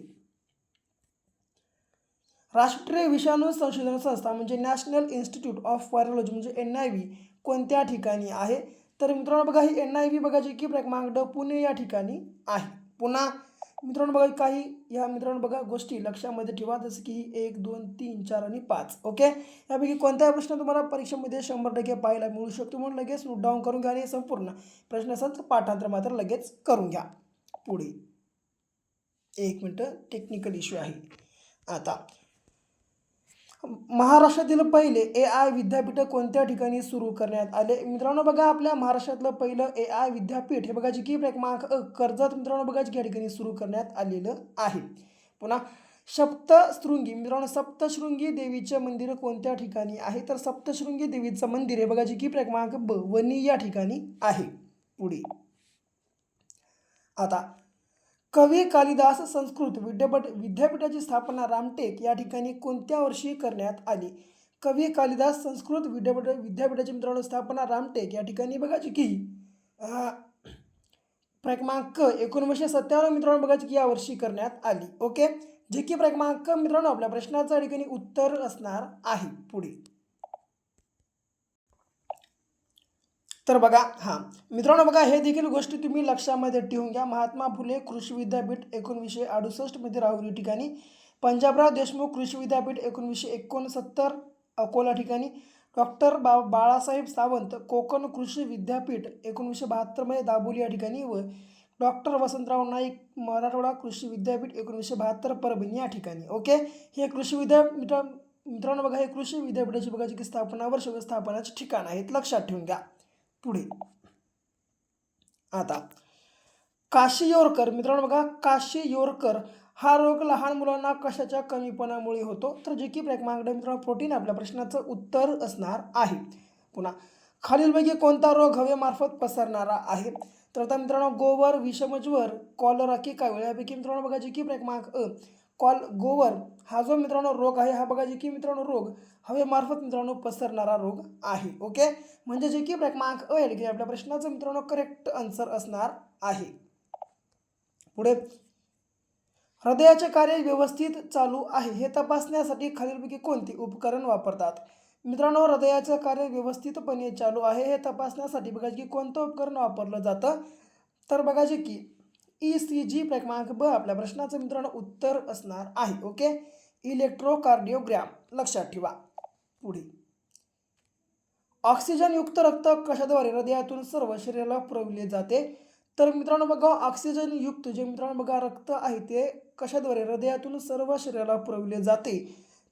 राष्ट्रीय विषाणू संशोधन संस्था म्हणजे नॅशनल इन्स्टिट्यूट ऑफ व्हायरोलॉजी म्हणजे NIV कोणत्या ठिकाणी आहे तर मित्रांनो बघा ही NIV बघा जी की क्रमांक ड पुणे या ठिकाणी आहे. पुन्हा मित्रांनो बघा काही या मित्रांनो बघा गोष्टी लक्षामध्ये ठेवा जसं की 1 2 3 4 आणि 5. ओके यापैकी कोणताही प्रश्न तुम्हाला परीक्षेमध्ये 100% पाहायला मिळू शकतो म्हणून लगेच नोट डाऊन करून घ्या आणि संपूर्ण प्रश्न असेल तर पाठांतर मात्र लगेच करून घ्या. पुढे एक मिनिट टेक्निकल इश्यू आहे. आता महाराष्ट्रातील पहिले AI विद्यापीठ कोणत्या ठिकाणी सुरू करण्यात आले? मित्रांनो बघा, आपल्या महाराष्ट्रातलं पहिलं AI विद्यापीठ हे बघा जी की क्रमांक कर्जत मित्रांनो बघा या ठिकाणी सुरू करण्यात आलेलं आहे. पुन्हा सप्तशृंगी मित्रांनो, सप्तशृंगी देवीचे मंदिर कोणत्या ठिकाणी आहे? तर सप्तशृंगी देवीचं मंदिर हे बघा जी की क्रमांक ब वणी या ठिकाणी आहे. पुढे आता कवी कालिदास संस्कृत विद्यापीठाची स्थापना रामटेक या ठिकाणी कोणत्या वर्षी करण्यात आली? कवी कालिदास संस्कृत विद्यापीठाची मित्रांनो स्थापना रामटेक या ठिकाणी बघा जी की क्रमांक 1957 मित्रांनो बघा की या वर्षी करण्यात आली. ओके, जे की क्रमांक मित्रांनो आपल्या प्रश्नाचं या ठिकाणी उत्तर असणार आहे. पुढे तर बघा, मित्रांनो बघा, हे देखील गोष्टी तुम्ही लक्षामध्ये ठेवून घ्या. महात्मा फुले कृषी विद्यापीठ 1968 मध्ये राहुरी ठिकाणी, पंजाबराव देशमुख कृषी विद्यापीठ 1969 अकोला ठिकाणी, डॉक्टर बाळासाहेब सावंत कोकण कृषी विद्यापीठ 1972 मध्ये दाबोली या ठिकाणी व डॉक्टर वसंतराव नाईक मराठवाडा कृषी विद्यापीठ 1972 परभणी या ठिकाणी. ओके, हे कृषी विद्यापीठ मित्रांनो बघा, हे कृषी विद्यापीठाची बघा जी स्थापना वर्ष व स्थापनाचे ठिकाण आहेत, लक्षात ठेवून घ्या. पुढे आता काशियोरकर मित्रांनो बघा, काशियोरकर हा रोग लहान मुलांना कशाच्या कमीपणामुळे होतो? तर जे की क्रमांक मित्रांनो प्रोटीन आपल्या प्रश्नाचं उत्तर असणार आहे. पुन्हा खालीलपैकी कोणता रोग हवेमार्फत पसरणारा आहे? तर आता मित्रांनो गोवर, विषमज्वर, कॉलरा की कावीळ यापैकी मित्रांनो बघा जी की क्रमांक गोवर हा जो मित्रांनो रोग आहे हा बघा जी की मित्रांनो रोग हवेमार्फत मित्रांनो पसरणारा रोग आहे. ओके, म्हणजे जे की क्रमांक या ठिकाणी आपल्या प्रश्नाचं मित्रांनो करेक्ट आन्सर असणार आहे. पुढे हृदयाचे कार्य व्यवस्थित चालू आहे हे तपासण्यासाठी खालीलपैकी कोणते उपकरण वापरतात? मित्रांनो हृदयाचं कार्य व्यवस्थितपणे चालू आहे हे तपासण्यासाठी बघा की कोणतं उपकरण वापरलं जातं? तर बघा जे की ECG क्रमांक ब आपल्या प्रश्नाचं मित्रांनो उत्तर असणार आहे. ओके, इलेक्ट्रोकार्डिओग्राम, लक्षात ठेवा. पुढे ऑक्सिजनयुक्त रक्त कशाद्वारे हृदयातून सर्व शरीराला पुरवले जाते? तर मित्रांनो बघा, ऑक्सिजनयुक्त जे मित्रांनो बघा रक्त आहे ते कशाद्वारे हृदयातून सर्व शरीराला पुरवले जाते?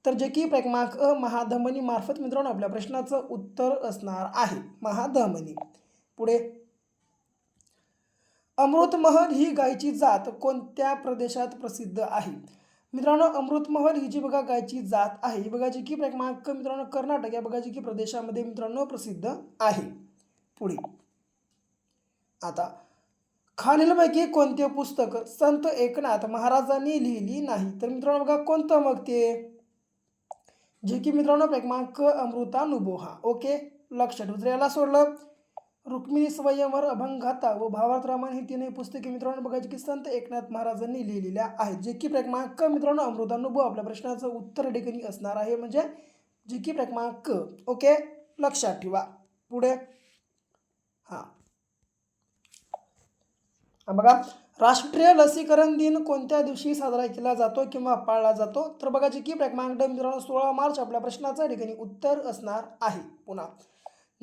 तर जे की क्रमांक महाधमनी मार्फत मित्रांनो आपल्या प्रश्नाचं उत्तर असणार आहे, महाधमनी. पुढे अमृतमहल ही गायची जात कोणत्या प्रदेशात प्रसिद्ध आहे? मित्रांनो अमृतमहल ही जी बघा गायची जात आहे ही बघा जी की क्रमांक मित्रांनो कर्नाटक या बघा जी की प्रदेशामध्ये मित्रांनो प्रसिद्ध आहे. पुढे आता खालीलपैकी कोणते पुस्तक संत एकनाथ महाराजांनी लिहिली नाही? तर मित्रांनो बघा कोणतं मग ते? जे की मित्रांनो क्रमांक अमृतानुभोहा. ओके, लक्षात ठेवा. याला सोडलं रुक्मिणी स्वयंवर, अभंगाथा व भावार्थ रामायण ही तीनही पुस्तके मित्रांनो बघायची की संत एकनाथ महाराजांनी लिहिलेल्या आहेत. जे की क्रमांक मित्रांनो अमृतानुभव आपल्या प्रश्नाचं उत्तर ठिकाणी असणार आहे, म्हणजे जे की क्रमांक. ओके, लक्षात ठेवा. पुढे बघा, राष्ट्रीय लसीकरण दिन कोणत्या दिवशी साजरा केला जातो किंवा पाळला जातो? तर बघा जी की क्रमांक मित्रांनो 16 मार्च आपल्या प्रश्नाचं ठिकाणी उत्तर असणार आहे. पुन्हा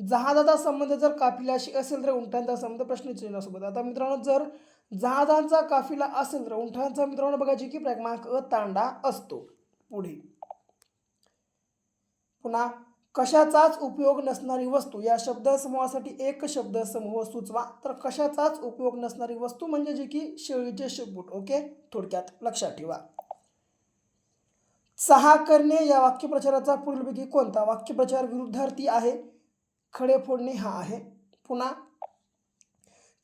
जहाजाचा संबंध जर काफिल्याशी असेल तर उंटांचा संबंध प्रश्नचिन्हासोबत. आता मित्रांनो जर जहाजांचा काफिला असेल तर उंटांचा मित्रांनो बघा जी की क्रमांक तांडा असतो. पुढे पुन्हा कशाचाच उपयोग नसणारी वस्तू या शब्दसमूहासाठी एक शब्दसमूह सुचवा. तर कशाचाच उपयोग नसणारी वस्तू म्हणजे जी की शेळीचे शेपूट. ओके, थोडक्यात लक्षात ठेवा. सहा करणे या वाक्यप्रचाराचा पुढीलपैकी कोणता वाक्यप्रचार विरुद्धार्थी आहे? खडे फोडणे हा आहे. पुन्हा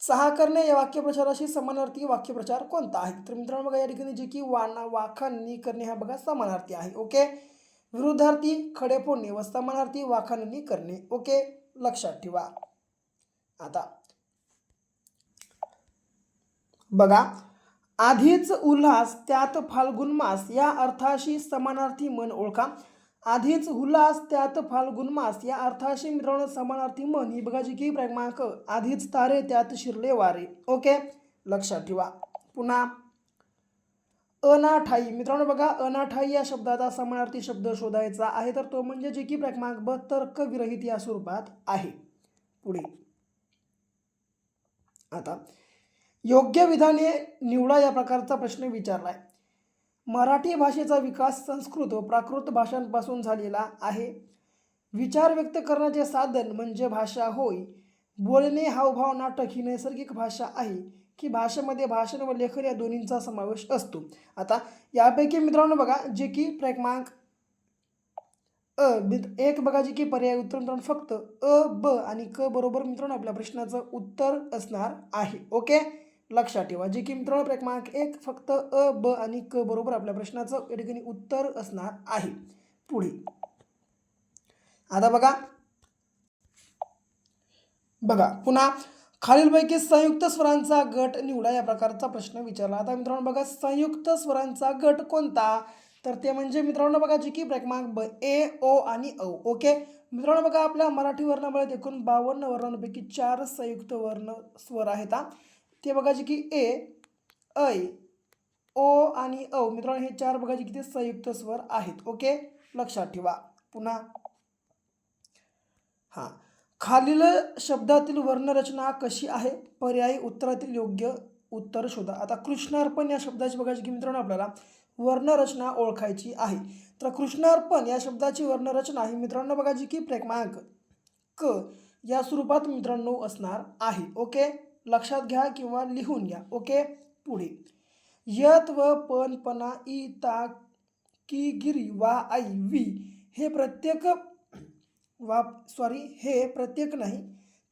सहा करणे या वाक्यप्रचाराशी समानार्थी वाक्यप्रचार कोणता आहे? तर मित्रांनो बघा या ठिकाणी जे की वाखाणणी करणे हा बघा समानार्थी आहे. ओके, विरुद्धार्थी खडे फोडणे व समानार्थी वाखाणणी करणे. ओके, लक्षात ठेवा. आता बघा, आधीच उल्हास त्यात फाल्गुन मास या अर्थाशी समानार्थी म्हण ओळखा. आधीच उल्हास त्यात फाल्गुन मास या अर्थाशी मित्रांनो समानार्थी म्हण ही बघा जी की क्रमांक आधीच तारे त्यात शिरले वारे. ओके, लक्षात ठेवा. पुन्हा अनाठाई मित्रांनो बघा, अनाठाई या शब्दाचा समानार्थी शब्द शोधायचा आहे, तर तो म्हणजे जे की क्रमांक ब तर्कविरहित या स्वरूपात आहे. पुढे आता योग्य विधाने निवडा या प्रकारचा प्रश्न विचारलाय. मराठी भाषेचा विकास संस्कृत व प्राकृत भाषांपासून झालेला आहे. विचार व्यक्त करण्याचे साधन म्हणजे भाषा होय. बोलणे, हावभाव, नाटक ही नैसर्गिक भाषा आहे की भाषेमध्ये भाषण व लेखन या दोन्हींचा समावेश असतो. आता यापैकी मित्रांनो बघा जे की क्रमांक एक बघा जे की पर्याय उत्तर मित्रांनो फक्त ब आणि क बरोबर मित्रांनो आपल्या प्रश्नाचं उत्तर असणार आहे. ओके, लक्षात ठेवा जे की मित्रांनो क्रमांक एक फक्त ब आणि क बरोबर आपल्या प्रश्नाचं या ठिकाणी उत्तर असणार आहे. पुढे आता बघा पुन्हा खालीलपैकी संयुक्त स्वरांचा गट निवडा या प्रकारचा प्रश्न विचारला. आता मित्रांनो बघा संयुक्त स्वरांचा गट कोणता, तर ते म्हणजे मित्रांनो बघा जी की क्रमांक ब ए, ओ आणि औ. ओके मित्रांनो बघा आपल्या मराठी वर्णामध्ये एकूण 52 वर्णांपैकी 4 संयुक्त वर्ण स्वर आहेत. ते बघा जी की ए, ऐ, ओ आणि औ मित्रांनो हे 4 बघा जी की ते संयुक्त स्वर आहेत. ओके, लक्षात ठेवा. पुन्हा हां, खालील शब्दातील वर्णरचना कशी आहे, पर्यायी उत्तरातील योग्य उत्तर शोधा. आता कृष्णार्पण या शब्दाची बघायची की मित्रांनो आपल्याला वर्णरचना ओळखायची आहे. तर कृष्णार्पण या शब्दाची वर्णरचना ही मित्रांनो बघा जी की क्रमांक क या स्वरूपात मित्रांनो असणार आहे. ओके, लक्षात घ्या किंवा लिहून घ्या. ओके, पुढे यत व पण, पना, इ, ता, की, गिरी, वा, आई, वी हे प्रत्येक हे प्रत्येक नाही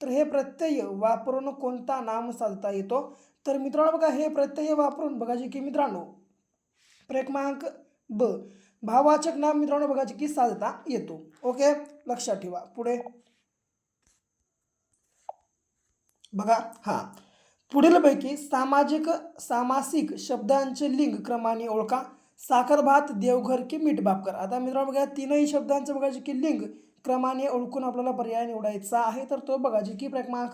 तर हे प्रत्यय वापरून कोणता नाम साधता येतो, तर मित्रांनो बघा हे प्रत्यय वापरून बघा जे की मित्रांनो क्रमांक ब भाववाचक नाम मित्रांनो बघा जे की साधता येतो. ओके, लक्षात ठेवा. पुढे बघा पुढीलपैकी सामासिक शब्दांचे लिंग क्रमाने ओळखा. साखर भात, देवघर की मीठ भाकर. आता मित्रांनो बघा तीनही शब्दांचं बघा जे की लिंग क्रमाने ओळखून आपल्याला पर्याय निवडायचा आहे. तर तो बघा जे की क्रमांक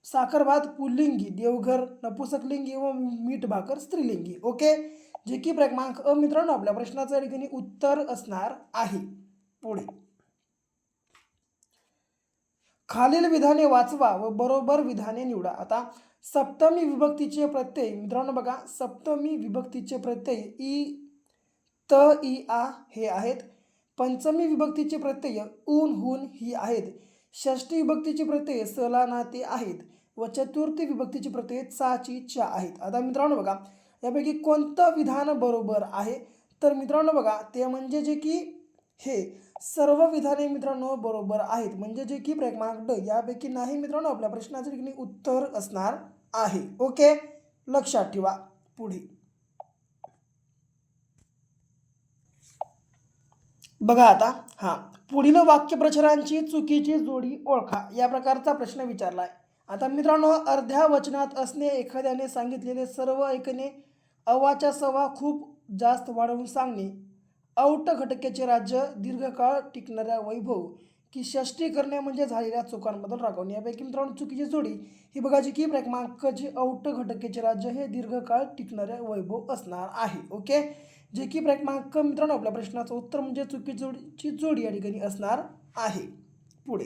साखर भात पुल्लिंगी, देवघर नपुसकलिंगी व मीठ भाकर स्त्रीलिंगी. ओके, जे की क्रमांक मित्रांनो आपल्या प्रश्नाचं या ठिकाणी उत्तर असणार आहे. पुढे खालील विधाने वाचवा व बरोबर विधाने निवडा. आता सप्तमी विभक्तीचे प्रत्यय मित्रांनो बघा सप्तमी विभक्तीचे प्रत्यय इ, त, इ, आ हे आहेत. पंचमी विभक्तीचे प्रत्यय ऊन, हुन ही आहेत. षष्ठी विभक्तीचे प्रत्यय स, ला, ना ते आहेत व चतुर्थी विभक्तीचे प्रत्यय चा, ची, च्या आहेत. आता मित्रांनो बघा यापैकी कोणतं विधान बरोबर आहे, तर मित्रांनो बघा ते म्हणजे जे की हे सर्व विधाने मित्रांनो बरोबर आहेत, म्हणजे जे की क्रमांक ड यापैकी नाही मित्रांनो आपल्या प्रश्नाचं ठिकाणी उत्तर असणार आहे. ओके, लक्षात ठेवा. पुढे बघा आता पुढील वाक्यप्रचारांची चुकीची जोडी ओळखा या प्रकारचा प्रश्न विचारलाय. आता मित्रांनो अर्ध्या वचनात असणे, एखाद्याने सांगितलेले सर्व ऐकणे, अवाच्या सवा खूप जास्त वाढवून सांगणे, औट घटकेचे राज्य, दीर्घकाळ टिकणाऱ्या वैभव की षष्टी करणे म्हणजे झालेल्या चुकांबद्दल रागवणे. यापैकी मित्रांनो चुकीची जोडी ही बघा जी की क्रमांकाचे औट घटकेचे राज्य हे दीर्घकाळ टिकणाऱ्या वैभव असणार आहे. ओके, जे की क्रमांक मित्रांनो आपल्या प्रश्नाचं उत्तर म्हणजे चुकीची जोडी या ठिकाणी असणार आहे. पुढे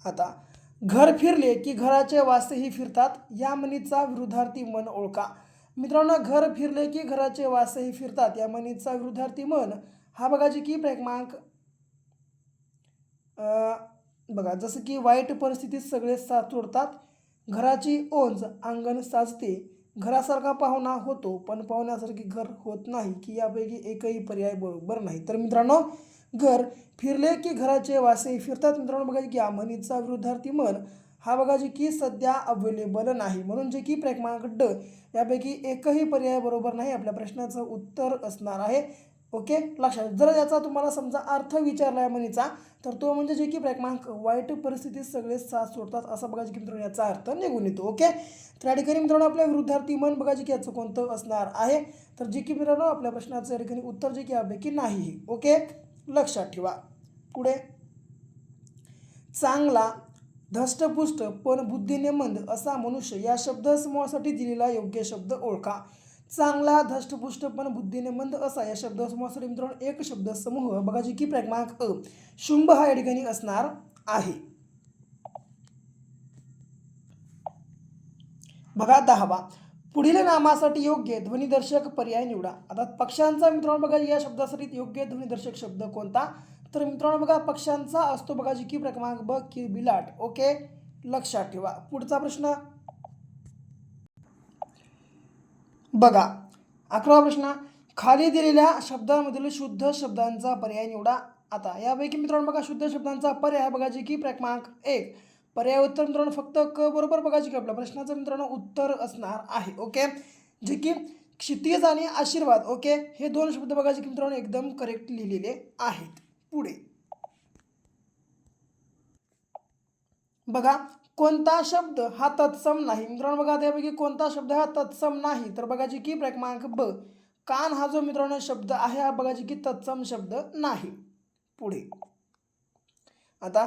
आता घर फिरले की घराचे वासेही फिरतात या म्हणीचा विरुद्धार्थी मन ओळखा. मित्रांनो घर फिरले की घराचे वासेही फिरतात या म्हणीचा विरुद्धार्थी मन हा बघा जी की क्रमांक बघा जसं की वाईट परिस्थितीत सगळे साथ सोडतात, घराची ओंज अंगण साजते, घरासारखा पाहुणा होतो पण पाहुण्यासारखी घर होत नाही की यापैकी एकही पर्याय बरोबर नाही. तर मित्रांनो घर फिरले की घराचे वासे फिरतात मित्रांनो बघा की या म्हणीचा विरुद्धार्थी मन हा बघा जी की सध्या अवेलेबल नाही, म्हणून जे की क्रमांक ड यापैकी एकही पर्याय बरोबर नाही. आपल्या प्रश्नाचं उत्तर असणार आहे. ओके, लक्षात जर याचा तुम्हाला समजा अर्थ विचारला आहे म्हणीचा तर तो म्हणजे जे की क्रमांक वाईट परिस्थितीत सगळे साथ सोडतात असा बघा की मित्रांनो याचा अर्थ निघून येतो. ओके, तर या ठिकाणी मित्रांनो आपल्या विरुद्धार्थी मन बघा की याचं कोणतं असणार आहे, तर जे की मित्रांनो आपल्या प्रश्नाचं या ठिकाणी उत्तर जे की यापैकी नाही. ओके, लक्षात ठेवा. पुढे चांगला, धष्टपुष्ट पण बुद्धीने मंद असा मनुष्य या शब्दसमूहासाठी दिलेला योग्य शब्द ओळखा. चांगला, धष्टपुष्ट पण बुद्धीने मंद असा या शब्दसमूहासाठी मित्रांनो एक शब्दसमूह बघा जी की क्रमांक शुंभ हा या ठिकाणी असणार आहे. बघा 10वा पुढील नामासाठी योग्य ध्वनिदर्शक पर्याय निवडा. आता पक्ष्यांचा मित्रांनो बघा या शब्दासाठी योग्य ध्वनिदर्शक शब्द कोणता, तर मित्रांनो बघा पक्ष्यांचा असतो बघा जी की क्रमांक ब किलबिलाट. ओके, लक्षात ठेवा. पुढचा प्रश्न बघा, 11वा प्रश्न, खाली दिलेल्या शब्दांमधील शुद्ध शब्दांचा पर्याय निवडा. आता यापैकी मित्रांनो बघा शुद्ध शब्दांचा पर्याय बघा जी की क्रमांक 1 पर्याय उत्तर मित्रांनो फक्त क बरोबर बघा जी की आपल्या प्रश्नाचं मित्रांनो उत्तर असणार आहे. ओके, जे की क्षितिज आणि आशीर्वाद. ओके, हे दोन शब्द बघा जे की मित्रांनो एकदम करेक्ट लिहिलेले आहेत. पुढे बघा, कोणता शब्द हा तत्सम नाही. मित्रांनो बघा त्यापैकी कोणता शब्द हा तत्सम नाही, तर बघा जी की क्रमांक ब कान हा जो मित्रांनो शब्द आहे हा बघा जी की तत्सम शब्द नाही. पुढे आता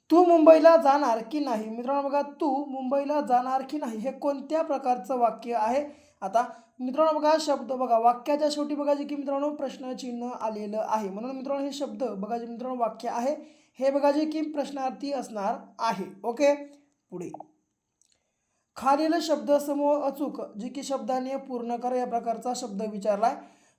तू मुंबईला जाणार की नाही. मित्रांनो बघा तू मुंबईला जाणार की नाही हे कोणत्या प्रकारचं वाक्य आहे. आता मित्रांनो बघा शब्द बघा वाक्याच्या शेवटी बघा जे की मित्रांनो प्रश्नचिन्ह आलेलं आहे, म्हणून मित्रांनो हे शब्द बघा जे मित्रांनो वाक्य आहे हे बघा जे की प्रश्नार्थी असणार आहे. ओके, पुढे खालील शब्द समूह अचूक जे की शब्दाने पूर्ण करा या प्रकारचा शब्द विचारलाय.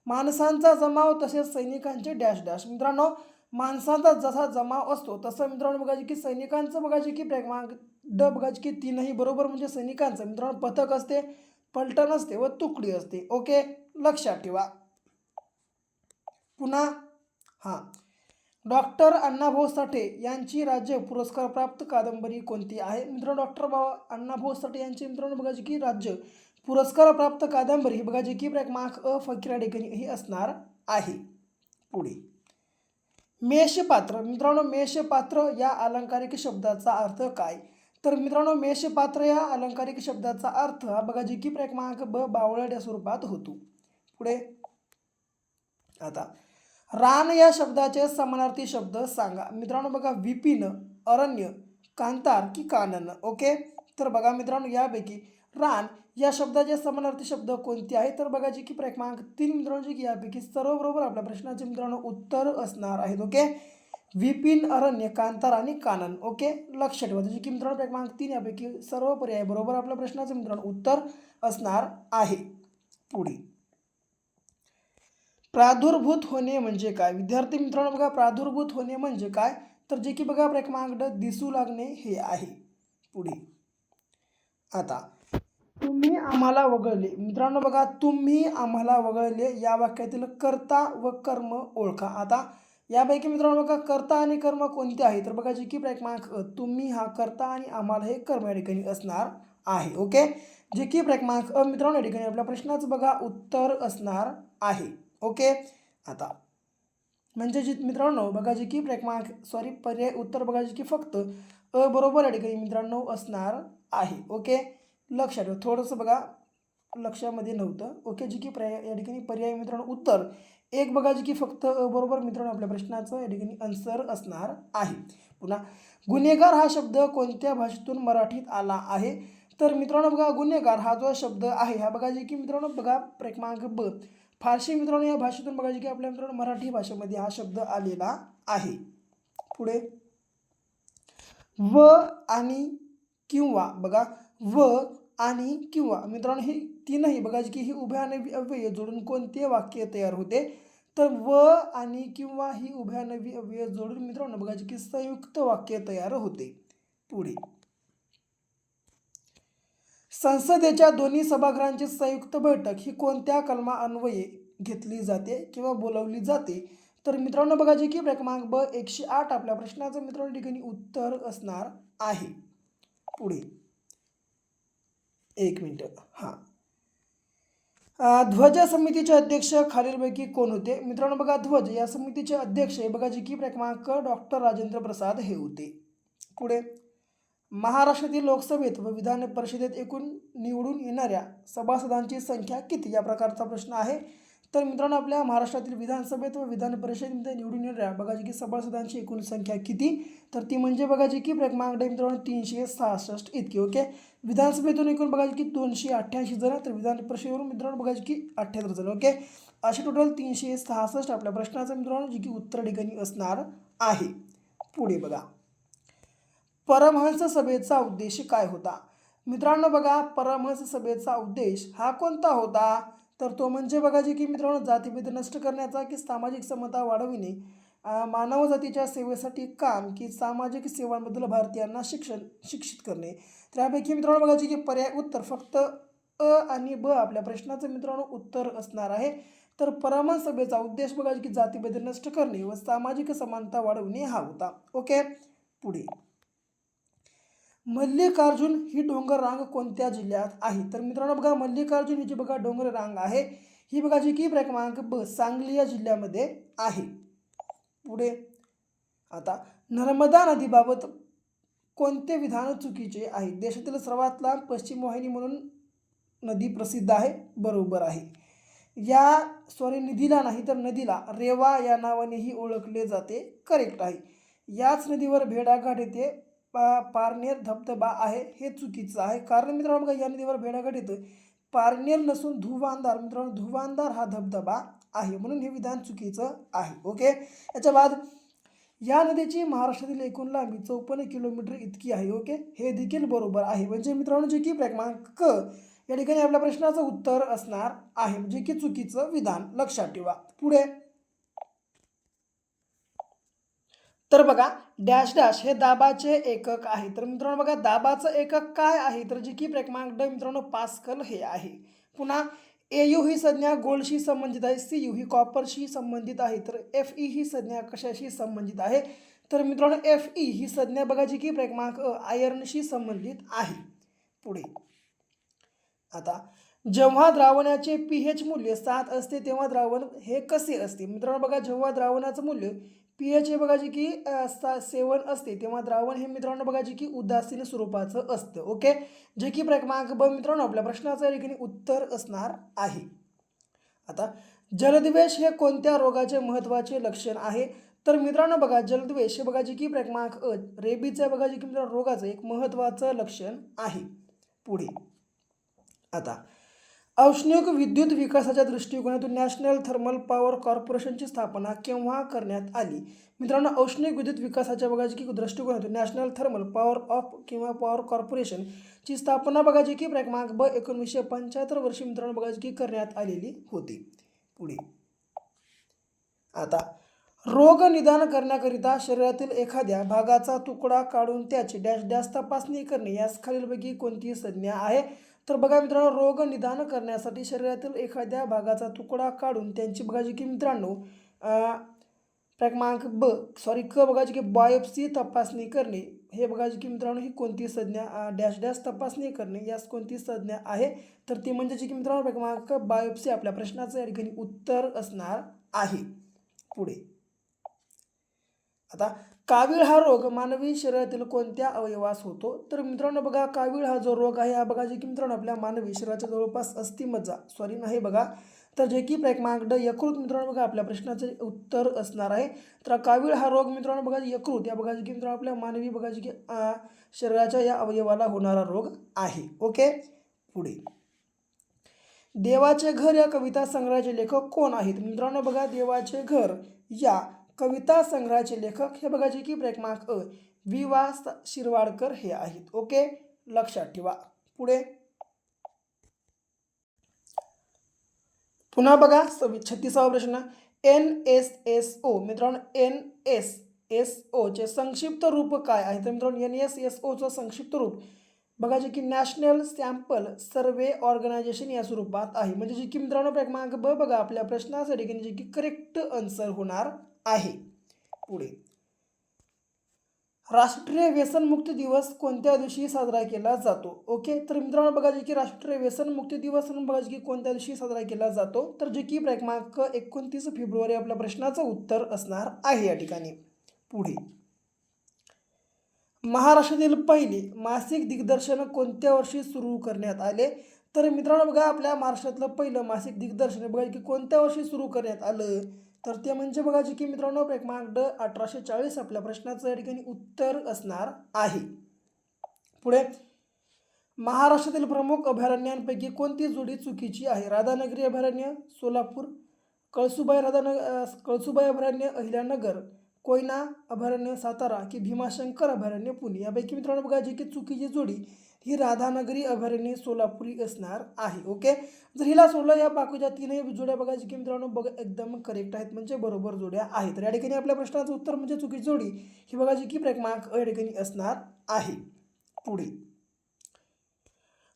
माणसांचा जमाव तसेच सैनिकांचे डॅश डॅश. मित्रांनो माणसांचा जसा जमाव असतो तसं मित्रांनो बघा की सैनिकांचं बघा की क्रमांक ड बघा की तीनही बरोबर, म्हणजे सैनिकांचं मित्रांनो पथक असते, पलटण असते व तुकडी असते. ओके, लक्षात ठेवा. पुन्हा हां, डॉक्टर अण्णाभाऊ साठे यांची राज्य पुरस्कार प्राप्त कादंबरी कोणती आहे. मित्रांनो डॉक्टर अण्णाभाऊ साठे यांची मित्रांनो बघा की राज्य पुरस्कार प्राप्त कादंबरी ही बघा की क्रमांक अ फकीराडेकरी ही असणार आहे. पुढे मेषपात्र. मित्रांनो मेषपात्र या अलंकारिक शब्दाचा अर्थ काय, तर मित्रांनो मेषपात्र या अलंकारिक शब्दाचा अर्थ हा बघा जी की क्रमांक ब बावळट या स्वरूपात होतो. पुढे आता रान या शब्दाचे समानार्थी शब्द सांगा. मित्रांनो बघा विपिन, अरण्य, कांतार की कानन. ओके, तर बघा मित्रांनो यापैकी रान या शब्दाचे समानार्थी शब्द कोणते आहे, तर बघा जी की क्रमांक 3 मित्रांनो जी की यापैकी सर्व बरोबर आपल्या प्रश्नाचे मित्रांनो उत्तर असणार आहेत. ओके, विपिन, अरण्य, कांतार आणि कानन. ओके, लक्ष ठेवा जी की मित्रांनो क्रमांक 3 यापैकी सर्व पर्याय बरोबर आपल्या प्रश्नाचे मित्रांनो उत्तर असणार आहे. पुढे प्रादुर्भूत होणे म्हणजे काय. विद्यार्थी मित्रांनो बघा प्रादुर्भूत होणे म्हणजे काय, तर जे की बघा क्रमांक ड दिसू लागणे हे आहे. पुढे आता तुम्ही आम्हाला वगळले. मित्रांनो बघा तुम्ही आम्हाला वगळले या वाक्यातील कर्ता व कर्म ओळखा. आता यापैकी मित्रांनो बघा कर्ता आणि कर्म कोणते आहे, तर बघा जे की क्रमांक तुम्ही हा कर्ता आणि आम्हाला हे कर्म या ठिकाणी असणार आहे. ओके, जे की क्रमांक मित्रांनो या ठिकाणी आपल्या प्रश्नाचं बघा उत्तर असणार आहे. ओके, आता म्हणजे जी मित्रांनो बघा जी की क्रमांक पर्याय उत्तर बघा जी की फक्त अ बरोबर या ठिकाणी मित्रांनो असणार आहे. ओके, लक्षात ठेवा. थोडंसं बघा लक्षामध्ये नव्हतं. ओके, जी की या ठिकाणी पर्याय मित्रांनो उत्तर एक बघा जी की फक्त अ बरोबर मित्रांनो आपल्या प्रश्नाचं या ठिकाणी आन्सर असणार आहे. पुन्हा गुन्हेगार हा शब्द कोणत्या भाषेतून मराठीत आला आहे, तर मित्रांनो बघा गुन्हेगार हा जो शब्द आहे हा बघा जी की मित्रांनो बघा क्रमांक ब फारसी मित्रांनो या भाषेतून बघा जी की आपल्या मित्रांनो मराठी भाषेमध्ये हा शब्द आलेला आहे. पुढे व आणि किंवा बघा व आणि किंवा मित्रांनो ही तीनही बघा की ही उभयानवी अव्यय जोडून कोणते वाक्य तयार होते, तर व आणि किंवा ही उभयानवी अव्यय जोडून मित्रांनो बघा की संयुक्त वाक्य तयार होते. पुढे संसदेच्या दोन्ही सभागृहांची संयुक्त बैठक ही कोणत्या कलमान्वये घेतली जाते किंवा बोलावली जाते, तर मित्रांनो बघा जी की क्रमांक ब 108 आपल्या प्रश्नाचं मित्रांनो ठिकाणी उत्तर असणार आहे. पुढे एक मिनिट हां, ध्वज समितीचे अध्यक्ष खालीलपैकी कोण होते. मित्रांनो बघा ध्वज या समितीचे अध्यक्ष बघा जी की क्रमांक डॉक्टर राजेंद्र प्रसाद हे होते. पुढे महाराष्ट्रातील लोकसभेत व विधान परिषदेत एकूण निवडून येणाऱ्या सभासदांची संख्या किती या प्रकारचा प्रश्न आहे, तर मित्रांनो आपल्या महाराष्ट्रातील विधानसभेत व विधान परिषदेमध्ये निवडून येणाऱ्या बघा जी की सभासदांची एकूण संख्या किती, तर ती म्हणजे बघा जी की क्रमांक मित्रांनो 366 इतकी. ओके, विधानसभेतून एकूण बघा की 288 जण, तर विधान परिषदेवरून मित्रांनो बघा की 78 जण. ओके, असे टोटल 366 आपल्या प्रश्नाचं मित्रांनो जी की उत्तर ठिकाणी असणार आहे. पुढे बघा परमहंस सभेचा उद्देश काय होता. मित्रांनो बघा, परमहंस सभेचा उद्देश हा कोणता होता? तर तो म्हणजे बघा की मित्रांनो जातीभेद नष्ट करण्याचा, की सामाजिक समता वाढविणे, मानवजातीच्या सेवेसाठी काम, की सामाजिक सेवांबद्दल भारतीयांना शिक्षित करणे. तर यापैकी मित्रांनो बघा की पर्याय उत्तर फक्त अ आणि ब आपल्या प्रश्नाचं मित्रांनो उत्तर असणार आहे. तर परमहंस सभेचा उद्देश बघा की जातीभेद नष्ट करणे व सामाजिक समानता वाढवणे हा होता. ओके, पुढे. मल्लिकार्जुन ही डोंगर रांग कोणत्या जिल्ह्यात आहे? तर मित्रांनो बघा, मल्लिकार्जुन ही जी बघा डोंगर रांग आहे, ही बघा जी की क्रमांक ब सांगली या जिल्ह्यामध्ये आहे. पुढे. आता नर्मदा नदीबाबत कोणते विधान चुकीचे आहे? देशातील सर्वात लांब पश्चिम वाहिनी म्हणून नदी प्रसिद्ध आहे, बरोबर आहे. नदीला नाही तर नदीला रेवा या नावानेही ओळखले जाते, करेक्ट आहे. याच नदीवर भेडाघाट येथे पारनेर धबधबा आहे, हे चुकीचं आहे. कारण मित्रांनो बघा, या नदीवर भेडाघाट येतं पारनेर नसून धुवांदार, मित्रांनो धुवांदार हा धबधबा आहे, म्हणून हे विधान चुकीचं आहे. ओके, याच्या बाद या नदीची महाराष्ट्रातील एकूण लांबी 54 किलोमीटर इतकी आहे. ओके, हे देखील बरोबर आहे. म्हणजे मित्रांनो जे की क्रमांक क या ठिकाणी आपल्या प्रश्नाचं उत्तर असणार आहे, म्हणजे की चुकीचं विधान, लक्षात ठेवा. पुढे. तर बघा, डॅश डॅश हे दाबाचे एकक आहे. तर मित्रांनो बघा, दाबाचं एकक काय आहे? तर जे की क्रमांक ड मित्रांनो पास्कल हे आहे. पुन्हा AU ही संज्ञा गोल्डशी संबंधित आहे, CU ही कॉपरशी संबंधित आहे, तर FE ही संज्ञा कशाशी संबंधित आहे? तर मित्रांनो FE ही संज्ञा बघा जी की क्रमांक आयर्नशी संबंधित आहे. पुढे. आता जेव्हा द्रावणाचे pH मूल्य 7 असते तेव्हा द्रावण हे कसे असते? मित्रांनो बघा, जेव्हा द्रावणाचं मूल्य pH हे बघा जी की 7 असते तेव्हा द्रावण हे मित्रांनो बघा जी की उदासीन स्वरूपाचं असतं. ओके, जे की क्रमांक ब मित्रांनो आपल्या प्रश्नाचं या ठिकाणी उत्तर असणार आहे. आता जलद्वेष हे कोणत्या रोगाचे महत्त्वाचे लक्षण आहे? तर मित्रांनो बघा, जलद्वेष हे बघा जी की क्रमांक अ रेबीचं बघा जी की मित्रांनो रोगाचं एक महत्त्वाचं लक्षण आहे. पुढे. आता औष्णिक विद्युत विकासाच्या दृष्टिकोनातून नॅशनल थर्मल पॉवर कॉर्पोरेशनची स्थापना केव्हा करण्यात आली? मित्रांनो औष्णिक विद्युत विकासाच्या बघा की दृष्टिकोनातून नॅशनल थर्मल पॉवर ऑफ किंवा पॉवर कॉर्पोरेशनची स्थापना बघा की क्रमांक ब 1975 वर्षी मित्रांनो बघा की करण्यात आलेली होती. पुढे. आता रोग निदान करण्याकरिता शरीरातील एखाद्या भागाचा तुकडा काढून त्याची डॅश डॅश तपासणी करणे, यास खालीलपैकी कोणती संज्ञा आहे? तर बघा मित्रांनो, रोग निदान करण्यासाठी शरीरातील एखाद्या भागाचा तुकडा काढून त्यांची बघा जी की मित्रांनो क्रमांक क बघा जी की बायोप्सी तपासणी करणे, हे बघा जी की मित्रांनो ही कोणती संज्ञा डॅश डॅश तपासणी करणे, यास कोणती संज्ञा आहे? तर ती म्हणजे जी की मित्रांनो क्रमांक बायोप्सी आपल्या प्रश्नाचं या ठिकाणी उत्तर असणार आहे. पुढे. आता कावीळ हा रोग मानवी शरीरातील कोणत्या अवयवास होतो? तर मित्रांनो बघा, कावीळ हा जो रोग आहे हा बघा जे की मित्रांनो आपल्या मानवी शरीराच्या जवळपास अस्थिमज्जा नाही बघा, तर जे की क्रमांक ड यकृत मित्रांनो बघा आपल्या प्रश्नाचे उत्तर असणार आहे. तर कावीळ हा रोग मित्रांनो बघा यकृत या बघा जे की मित्रांनो आपल्या मानवी बघा जे की शरीराच्या या अवयवाला होणारा रोग आहे. ओके, पुढे. देवाचे घर या कविता संग्रहाचे लेखक कोण आहेत? मित्रांनो बघा, देवाचे घर या कविता संग्रहाचे लेखक हे बघा जे की क्रमांक अ वि.वा. शिरवाडकर हे आहेत. ओके, लक्षात ठेवा. पुढे. पुन्हा बघा 36वा प्रश्न. NSSO मित्रांनो NSSO चे संक्षिप्त रूप काय आहे? तर मित्रांनो NSSO चं संक्षिप्त रूप बघा जे की नॅशनल सॅम्पल सर्वे ऑर्गनायझेशन या स्वरूपात आहे. म्हणजे जे की मित्रांनो क्रमांक ब बघा आपल्या प्रश्नासाठी जे की करेक्ट आन्सर होणार आहे. पुढे. राष्ट्रीय व्यसनमुक्ती दिवस कोणत्या दिवशी साजरा केला जातो? ओके, तर मित्रांनो बघा जे की राष्ट्रीय व्यसनमुक्ती दिवस म्हणून बघा जे की कोणत्या दिवशी साजरा केला जातो? तर जे की क्रमांक 29 फेब्रुवारी आपल्या प्रश्नाचं उत्तर असणार आहे या ठिकाणी. पुढे. महाराष्ट्रातील पहिले मासिक दिग्दर्शन कोणत्या वर्षी सुरू करण्यात आले? तर मित्रांनो बघा, आपल्या महाराष्ट्रातलं पहिलं मासिक दिग्दर्शन बघा की कोणत्या वर्षी सुरू करण्यात आलं? तर ते म्हणजे बघा जे की मित्रांनो क्रमांक ड 1840 आपल्या प्रश्नाचं या ठिकाणी उत्तर असणार आहे. पुढे. महाराष्ट्रातील प्रमुख अभयारण्यांपैकी कोणती जोडी चुकीची आहे? राधानगरी अभयारण्य, सोलापूर, कळसुबाई अभयारण्य, अहिल्यानगर, कोयना अभयारण्य सातारा की भीमाशंकर अभयारण्य पुणे? यापैकी मित्रांनो बघा जी की चुकीची जोडी ही राधानगरी अभयारण्य सोलापुरी असणार आहे. ओके, जर हिला सोडलं या बाकीच्या तीनही जोड्या बघा जी की मित्रांनो बघा एकदम करेक्ट आहेत, म्हणजे बरोबर जोड्या आहेत. तर या ठिकाणी आपल्या प्रश्नाचं उत्तर म्हणजे चुकीची जोडी ही बघा जी की क्रमांक या ठिकाणी असणार आहे. पुढे,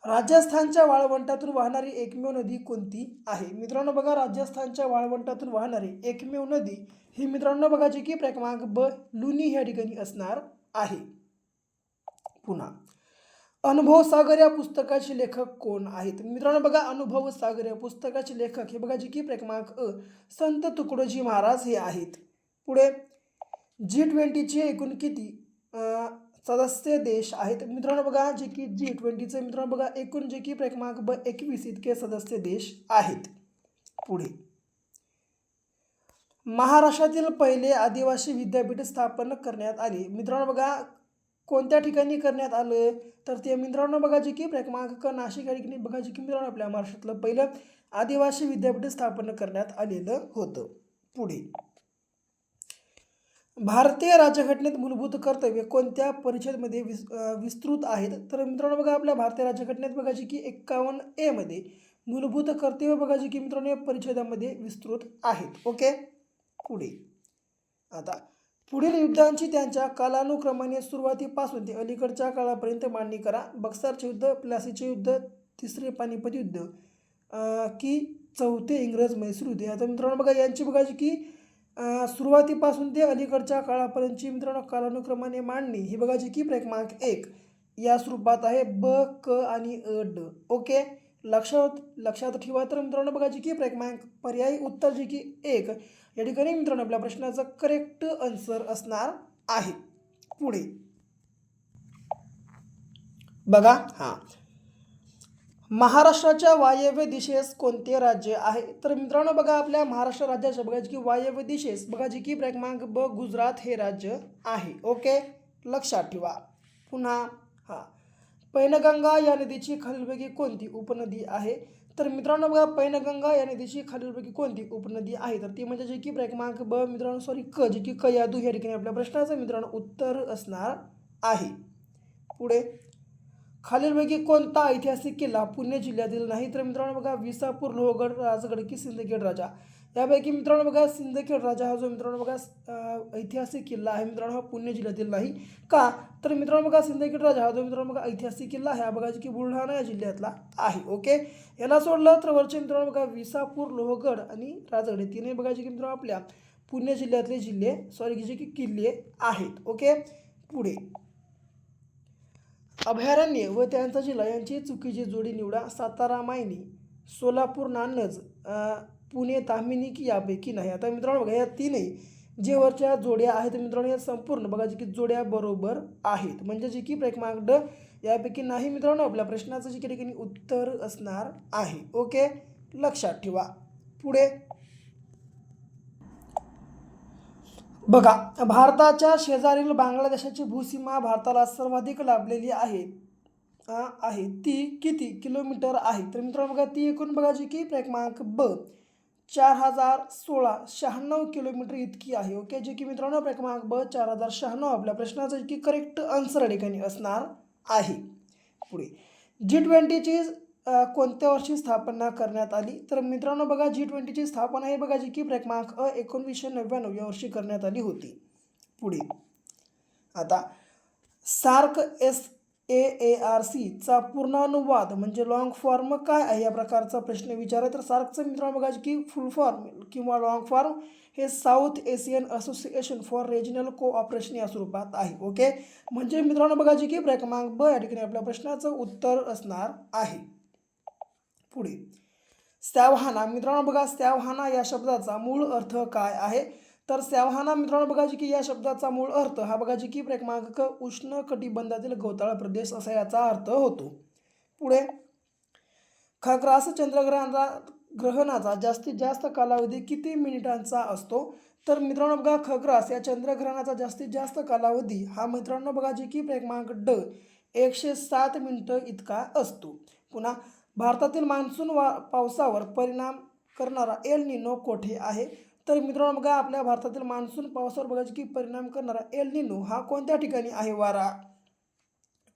राजस्थानच्या वाळवंटातून वाहणारी एकमेव नदी कोणती आहे? मित्रांनो बघा राजस्थानच्या वाळवंटातून वाहणारी एकमेव नदी ही मित्रांनो बघा जी की क्रमांक ब लुनी या ठिकाणी असणार आहे. पुन्हा, अनुभव सागर या पुस्तकाचे लेखक कोण आहेत? मित्रांनो बघा अनुभव सागर या पुस्तकाचे लेखक हे बघा जी की क्रमांक अ संत तुकडोजी महाराज हे आहेत. पुढे, G20चे एकूण किती सदस्य देश आहेत? मित्रांनो बघा जे की G20चे मित्रांनो बघा एकूण जे की क्रमांक ब 21 इतके सदस्य देश आहेत. पुढे, महाराष्ट्रातील पहिले आदिवासी विद्यापीठ स्थापन करण्यात आले. मित्रांनो बघा कोणत्या ठिकाणी करण्यात आलं? तर ते मित्रांनो बघा जे की क्रमांक क नाशिक या ठिकाणी बघा जे की मित्रांनो आपल्या महाराष्ट्रातलं पहिलं आदिवासी विद्यापीठ स्थापन करण्यात आलेलं होतं. पुढे, भारतीय राज्यघटनेत मूलभूत कर्तव्य कोणत्या परिच्छेदमध्ये विस्तृत आहेत? तर मित्रांनो बघा आपल्या भारतीय राज्यघटनेत बघा जी की 51A मध्ये मूलभूत कर्तव्य बघा जी की मित्रांनो या परिच्छेदामध्ये विस्तृत आहेत. ओके, पुढे, आता पुढील युद्धांची त्यांच्या कालानुक्रमाने सुरुवातीपासून ते अलीकडच्या काळापर्यंत मांडणी करा. बक्सरचे युद्ध, प्लासीचे युद्ध, तिसरे पानिपत युद्ध की चौथे इंग्रज म्हैसूर युद्ध? आता मित्रांनो बघा यांची बघा जी की सुरुवातीपासून ते अलीकडच्या काळापर्यंतची मित्रांनो कालानुक्रमाने मांडणी ही बघा जी की क्रमांक 1 या स्वरूपात आहे. ब, क आणि अ, ड. ओके, लक्षात ठेवा. तर मित्रांनो बघा जी की क्रमांक पर्यायी उत्तर जी की 1 या ठिकाणी मित्रांनो आपल्या प्रश्नाचा करेक्ट आन्सर असणार आहे. पुढे बघा, महाराष्ट्राच्या वायव्य दिशेस कोणते राज्य आहे? तर मित्रांनो बघा आपल्या महाराष्ट्र राज्याच्या बघा की वायव्य दिशेस बघा जी की क्रमांक ब गुजरात हे राज्य आहे. ओके, लक्षात ठेवा. पुन्हा, पैनगंगा या नदीची खालीलपैकी कोणती उपनदी आहे? तर मित्रांनो बघा पैनगंगा या नदीची खालीलपैकी कोणती उपनदी आहे? तर ती म्हणजे जे की क्रमांक ब मित्रांनो क जे की कयादू या ठिकाणी आपल्या प्रश्नाचं मित्रांनो उत्तर असणार आहे. पुढे, खालीलपैकी कोणता ऐतिहासिक किल्ला पुणे जिल्ह्यातील नाही? तर मित्रांनो बघा विसापूर, लोहगड, राजगड की सिंदखेड राजा? यापैकी मित्रांनो बघा सिंदखेड राजा हा जो मित्रांनो बघा ऐतिहासिक किल्ला आहे मित्रांनो हा पुणे जिल्ह्यातील नाही. का? तर मित्रांनो बघा सिंदखेड राजा हा जो मित्रांनो बघा ऐतिहासिक किल्ला हा बघा की बुलढाणा या जिल्ह्यातला आहे. ओके, याला सोडलं तर वरचे मित्रांनो बघा विसापूर, लोहगड आणि राजगड हे तीनही बघा की मित्रांनो आपल्या पुणे जिल्ह्यातले जे की किल्ले आहेत. ओके, पुढे, अभयारण्य व त्यांचा जिल्हा यांची चुकीची जोडी निवडा. सातारा मायनी, सोलापूर नान्नज, पुणे ताम्हिणी की यापैकी नाही? आता मित्रांनो बघा या तीनही जे वरच्या जोड्या आहेत मित्रांनो या संपूर्ण बघा जी की जोड्या बरोबर आहेत, म्हणजे जी की क्रमांक ड यापैकी नाही मित्रांनो आपल्या प्रश्नाचं जे की ठिकाणी उत्तर असणार आहे. ओके, लक्षात ठेवा. पुढे बघा, भारताच्या शेजारील बांगलादेशाची भूसीमा भारताला सर्वाधिक लाभलेली आहे ती किती किलोमीटर आहे? तर मित्रांनो बघा ती एकूण बघा जी की क्रमांक ब 4096 किलोमीटर इतकी आहे. ओके, जे की मित्रांनो क्रमांक ब 4096 आपल्या प्रश्नाचं जे की करेक्ट आन्सर या ठिकाणी असणार आहे. पुढे, G20ची कोणत्या वर्षी स्थापना करण्यात आली? तर मित्रांनो बघा G20ची स्थापना आहे बघा जी की क्रमांक 1999 या वर्षी करण्यात आली होती. पुढे, आता सार्क SAARC चा पूर्णानुवाद म्हणजे लॉंग फॉर्म काय आहे या प्रकारचा प्रश्न विचारला. तर सार्कचं मित्रांनो बघा की फुल फॉर्म किंवा लॉंग फॉर्म हे south Asian association for regional cooperation या स्वरूपात आहे. ओके, म्हणजे मित्रांनो बघा जी की क्रमांक ब या ठिकाणी आपल्या प्रश्नाचं उत्तर असणार आहे. पुढे, स्यावहाना मित्रांनो बघा स्यावहाना या शब्दाचा मूळ अर्थ काय आहे? तर स्यावहाना मित्रांनो बघा जी की या शब्दाचा मूळ अर्थ हा बघा जी की क्रमांक उष्ण कटिबंधातील गवताळ प्रदेश असा याचा अर्थ होतो. पुढे, खग्रास चंद्रग्रहणाचा जास्तीत जास्त कालावधी किती मिनिटांचा असतो? तर मित्रांनो बघा खग्रास या चंद्रग्रहणाचा जास्तीत जास्त कालावधी हा मित्रांनो बघा जी की क्रमांक ड 107 मिनिटं इतका असतो. पुन्हा, भारतातील मान्सून पावसावर परिणाम करणारा एल निनो कोठे आहे? तर मित्रांनो बघा आपल्या भारतातील मान्सून पावसावर बघायचे की परिणाम करणारा एल निनो हा कोणत्या ठिकाणी आहे वारा?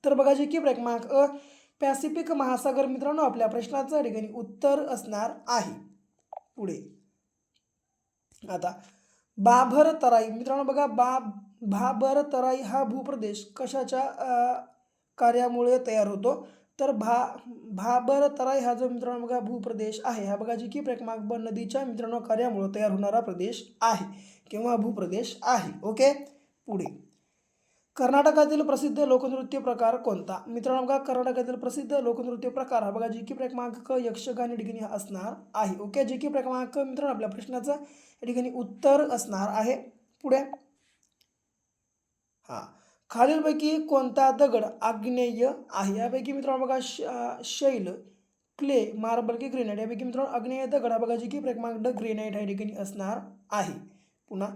तर बघायचे की क्रमांक अ पॅसिफिक महासागर मित्रांनो आपल्या प्रश्नाचं ठिकाणी उत्तर असणार आहे. पुढे आता बाभर तराई मित्रांनो बघा भाबर तराई हा भूप्रदेश कशाच्या कार्यामुळे तयार होतो? तर भाबर तराई हा जो मित्रांनो बघा भूप्रदेश आहे हा बघा जी की क्रमांक ब नदीच्या मित्रांनो कार्यामुळे तयार होणारा प्रदेश आहे किंवा भूप्रदेश आहे. ओके. पुढे कर्नाटकातील प्रसिद्ध लोकनृत्य प्रकार कोणता? मित्रांनो बघा कर्नाटकातील प्रसिद्ध लोकनृत्य प्रकार हा बघा जी की क्रमांक क यक्षगान या ठिकाणी असणार आहे. ओके. जी की क्रमांक मित्रांनो आपल्या प्रश्नाचं या ठिकाणी उत्तर असणार आहे. पुढे हा खालीलपैकी कोणता दगड आग्नेय आहे? यापैकी मित्रांनो बघा शैल, क्ले, मार्बल की ग्रेनाइट यापैकी मित्रांनो आग्नेय दगड हा बघा जी की क्रमांक ड ग्रेनाइट या ठिकाणी असणार आहे. पुन्हा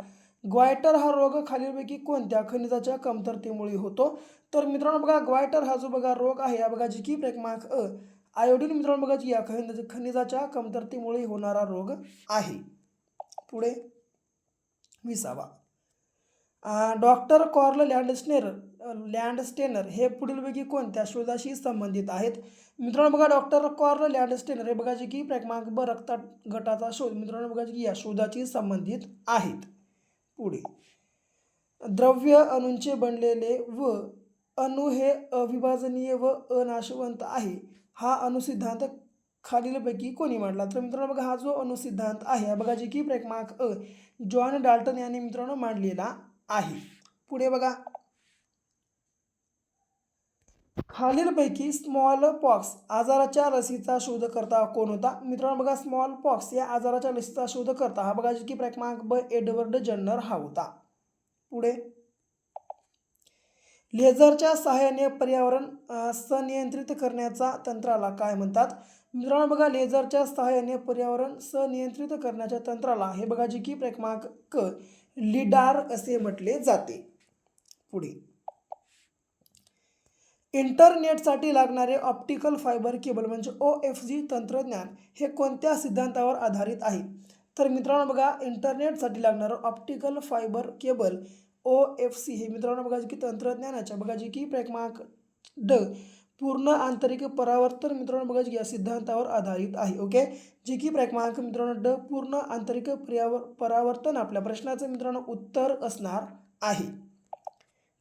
ग्वायटर हा रोग खालीलपैकी कोणत्या खनिजाच्या कमतरतेमुळे होतो? तर मित्रांनो बघा ग्वायटर हा जो बघा रोग आहे हा बघा जी की क्रमांक अ आयोडीन मित्रांनो बघा जी या खनिजाच्या कमतरतेमुळे होणारा रोग आहे. पुढे 20वा डॉक्टर कॉर्ल लँडस्टेनर हे पुढीलपैकी कोणत्या शोधाशी संबंधित आहेत? मित्रांनो बघा डॉक्टर कॉर्ल लँडस्टेनर हे बघा जे की क्रमांक ब रक्त गटाचा शोध मित्रांनो बघा की या शोधाशी संबंधित आहेत. पुढे द्रव्य अणूंचे बनलेले व अणू हे अविभाजनीय व अनाशवंत आहे हा अणुसिद्धांत खालीलपैकी कोणी मांडला? तर मित्रांनो बघा हा जो अणुसिद्धांत आहे हा बघा जे की क्रमांक अ जॉन डाल्टन यांनी मित्रांनो मांडलेला आहे. पुढे बघा खालीलपैकी स्मॉल पॉक्स आजाराच्या लसीचा शोधकर्ता कोण होता? मित्रांनो बघा स्मॉल पॉक्स या आजाराच्या लसीचा शोधकर्ता हा बघा की क्रमांक ब एडवर्ड जन्नर हा होता. पुढे लेझरच्या सहाय्याने पर्यावरण संनियंत्रित करण्याच्या तंत्राला काय म्हणतात? मित्रांनो बघा लेझरच्या सहाय्याने पर्यावरण संनियंत्रित करण्याच्या तंत्राला हे बघा जी की क्रमांक क लिडार असे म्हटले जाते. पुढे इंटरनेटसाठी लागणारे ऑप्टिकल फायबर केबल म्हणजे OFC तंत्रज्ञान हे कोणत्या सिद्धांतावर आधारित आहे? तर मित्रांनो बघा इंटरनेटसाठी लागणारं ऑप्टिकल फायबर केबल OFC हे मित्रांनो बघा की तंत्रज्ञानाच्या बघा जी की क्रमांक ड पूर्ण आंतरिक परावर्तन मित्रांनो बघा या सिद्धांतावर आधारित आहे. ओके. जी की क्रमांक मित्रांनो ड पूर्ण आंतरिक परावर्तन आपल्या प्रश्नाचं मित्रांनो उत्तर असणार आहे.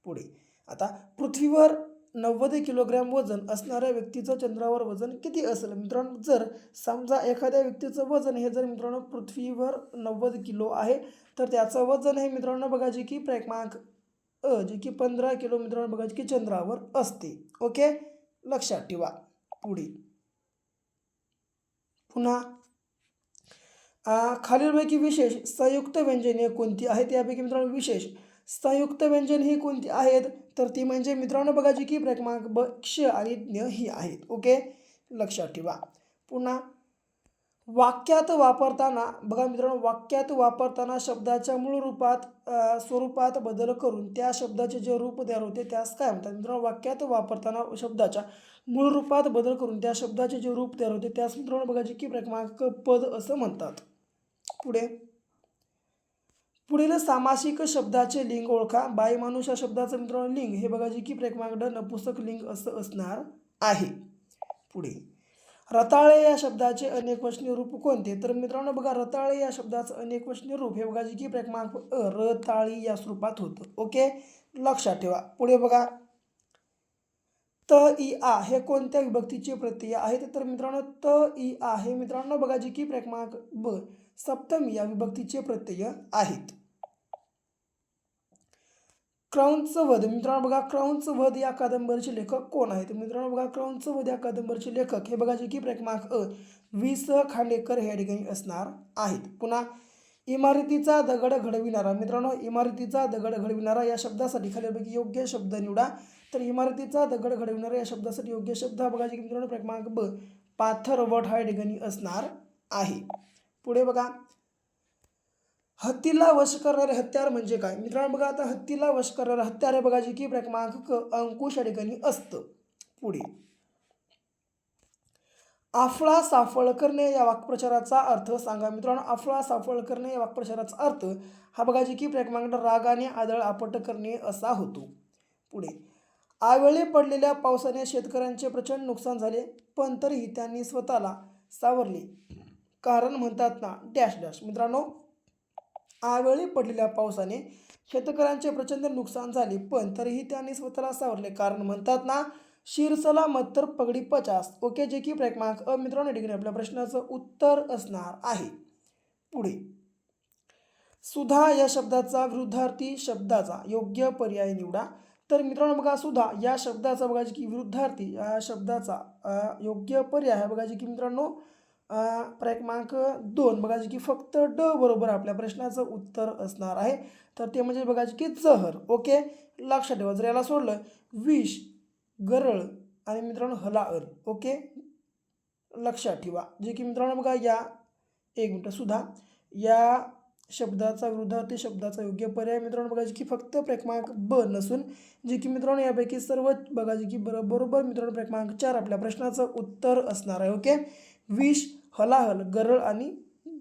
पुढे आता पृथ्वीवर 90 किलोग्रॅम वजन असणाऱ्या व्यक्तीचं चंद्रावर वजन किती असेल? मित्रांनो जर समजा एखाद्या व्यक्तीचं वजन हे जर मित्रांनो पृथ्वीवर 90 किलो आहे तर त्याचं वजन हे मित्रांनो बघा जे की क्रमांक जे की 15 किलो मित्रांनो बघा की चंद्रावर असते. ओके. लक्षात ठेवा. पुढे पुन्हा खालीलपैकी विशेष संयुक्त व्यंजने कोणती आहेत? यापैकी मित्रांनो विशेष संयुक्त व्यंजन ही कोणती आहेत? तर ती म्हणजे मित्रांनो बघा जी की क्रमांक ब क्ष आणि ज्ञ ही आहेत. ओके. लक्षात ठेवा. पुन्हा वाक्यात वापरताना बघा मित्रांनो वाक्यात वापरताना शब्दाच्या मूळ स्वरूपात बदल करून त्या शब्दाचे जे रूप तयार होते त्यास काय म्हणतात? मित्रांनो वाक्यात वापरताना शब्दाच्या मूळ रूपात बदल करून त्या शब्दाचे जे रूप तयार होते त्यास मित्रांनो बघा जी की क्रमांक पद असं म्हणतात. पुढे पुढील सामासिक शब्दाचे लिंग ओळखा. बाई माणूस या शब्दाचं मित्रांनो लिंग हे बघा जी की क्रमांक ड नपुंसक लिंग असं असणार आहे. पुढे रताळे या शब्दाचे अनेकवचनी रूप कोणते? तर मित्रांनो बघा रताळे या शब्दाचं अनेकवचनी रूप हे बघा जी की क्रमांक रताळी या स्वरूपात होतं. ओके. लक्षात ठेवा. पुढे बघा त इ आ हे कोणत्या विभक्तीचे प्रत्यय आहेत? तर मित्रांनो त इ आ हे मित्रांनो बघा जी की क्रमांक ब सप्तमी या विभक्तीचे प्रत्यय आहेत. क्रौंच वध मित्रांनो बघा क्रौंच वध या कादंबरीचे लेखक कोण आहेत? मित्रांनो बघा क्रौंच वध या कादंबरीचे लेखक हे बघा जे की क्रमांक वि.स. खांडेकर हे ठिकाणी असणार आहेत. पुन्हा इमारतीचा दगड घडविणारा मित्रांनो इमारतीचा दगड घडविणारा या शब्दासाठी खालीलपैकी योग्य शब्द निवडा. तर इमारतीचा दगड घडविणारा या शब्दासाठी योग्य शब्द बघा जे की मित्रांनो क्रमांक ब पाथरवट हा ठिकाणी असणार आहे. पुढे बघा हत्तीला वश करणारे हत्यार म्हणजे काय? मित्रांनो बघा आता हत्तीला वश करणारे हत्यार हे बघा जे की क्रमांक क अंकुश या ठिकाणी असतं. पुढे afळा साफळ करणे या वाक्प्रचाराचा अर्थ सांगा मित्रांनो. afळा साफळ करणे या वाक्प्रचाराचा अर्थ हा बघा जी की क्रमांक रागाने आदळ आपट करणे असा होतो. पुढे, आवेळी पडलेल्या पावसाने शेतकऱ्यांचे प्रचंड नुकसान झाले, पण तरीही त्यांनी स्वतःला सावरले, कारण म्हणतात ना डॅश डॅश. मित्रांनो, आवेळी पडलेल्या पावसाने शेतकऱ्यांचे प्रचंड नुकसान झाले, पण तरीही त्यांनी स्वतःला सावरले, कारण म्हणतात ना शीरसला मत्तर पगडी 50. ओके, जे की क्रमांक अ मित्रांनो ठिकाणी आपल्या प्रश्नाचं उत्तर असणार आहे. पुढे, सुधा या शब्दाचा विरुद्धार्थी शब्दाचा योग्य पर्याय निवडा. तर मित्रांनो बघा, सुधा या शब्दाचा बघा की विरुद्धार्थी या शब्दाचा योग्य पर्याय बघा की मित्रांनो क्रमांक 2 बघा की फक्त ड बरोबर आपल्या प्रश्नाचं उत्तर असणार आहे. तर ते म्हणजे बघा की जहर. ओके, लक्षात ठेवा. जर याला सोडलं विष, गरळ आणि मित्रांनो हलाअल. ओके, लक्षात ठेवा. जे की मित्रांनो बघा या एक मिनटं, सुद्धा या शब्दाचा विरुद्धार्थी शब्दाचा योग्य पर्याय मित्रांनो बघा की फक्त क्रमांक ब नसून जे की मित्रांनो यापैकी सर्व बघा की बरोबर मित्रांनो क्रमांक 4 आपल्या प्रश्नाचं उत्तर असणार आहे. ओके, विष, हलाहल, गरळ आणि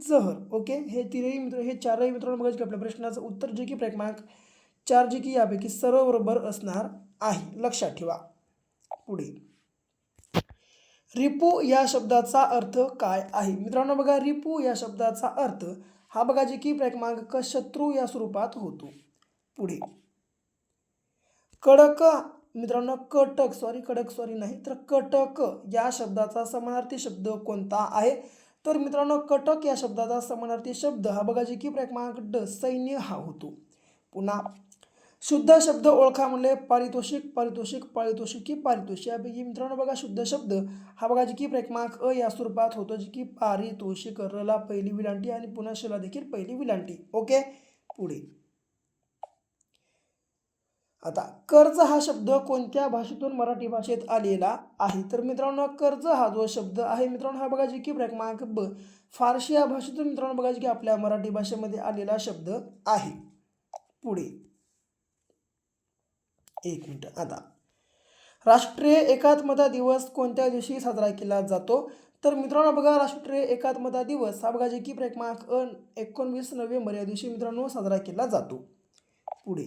जहर. ओके, हे तीनही मित्र हे चारही मित्रांनो बघा की आपल्या प्रश्नाचं उत्तर जे की क्रमांक 4 जे की यापैकी सर्व बरोबर असणार आहे. लक्षात ठेवा. पुढे, रिपू या शब्दाचा अर्थ काय आहे मित्रांनो बघा. रिपू या शब्दाचा अर्थ हा बघा जे की क्रमांक शत्रू या स्वरूपात होतो. पुढे, कडक मित्रांनो कडक नाही तर कटक या शब्दाचा समानार्थी शब्द कोणता आहे. तर मित्रांनो कटक या शब्दाचा समानार्थी शब्द हा बघा जे की क्रमांक ड सैन्य हा होतो. पुन्हा, शुद्ध शब्द ओळखा म्हणले पारितोषिक, पारितोषिकी, पारितोषिक यापैकी मित्रांनो बघा शुद्ध शब्द हा बघा जी की क्रमांक अ या स्वरूपात होतो, जी की पारितोषिक, रला पहिली विलांटी आणि पुन्हा शला देखील पहिली विलांटी. ओके, पुढे, आता कर्ज हा शब्द कोणत्या भाषेतून मराठी भाषेत आलेला आहे. तर मित्रांनो कर्ज हा जो शब्द आहे मित्रांनो हा बघा जी की क्रमांक ब फारशी या भाषेतून मित्रांनो बघा जी की आपल्या मराठी भाषेमध्ये आलेला शब्द आहे. पुढे, एक मिनिट, आता राष्ट्रीय एकात्मता दिवस कोणत्या दिवशी साजरा केला जातो. तर मित्रांनो बघा राष्ट्रीय एकात्मता दिवस हा बघा जे की क्रमांक 19 नोव्हेंबर या दिवशी मित्रांनो साजरा केला जातो. पुढे,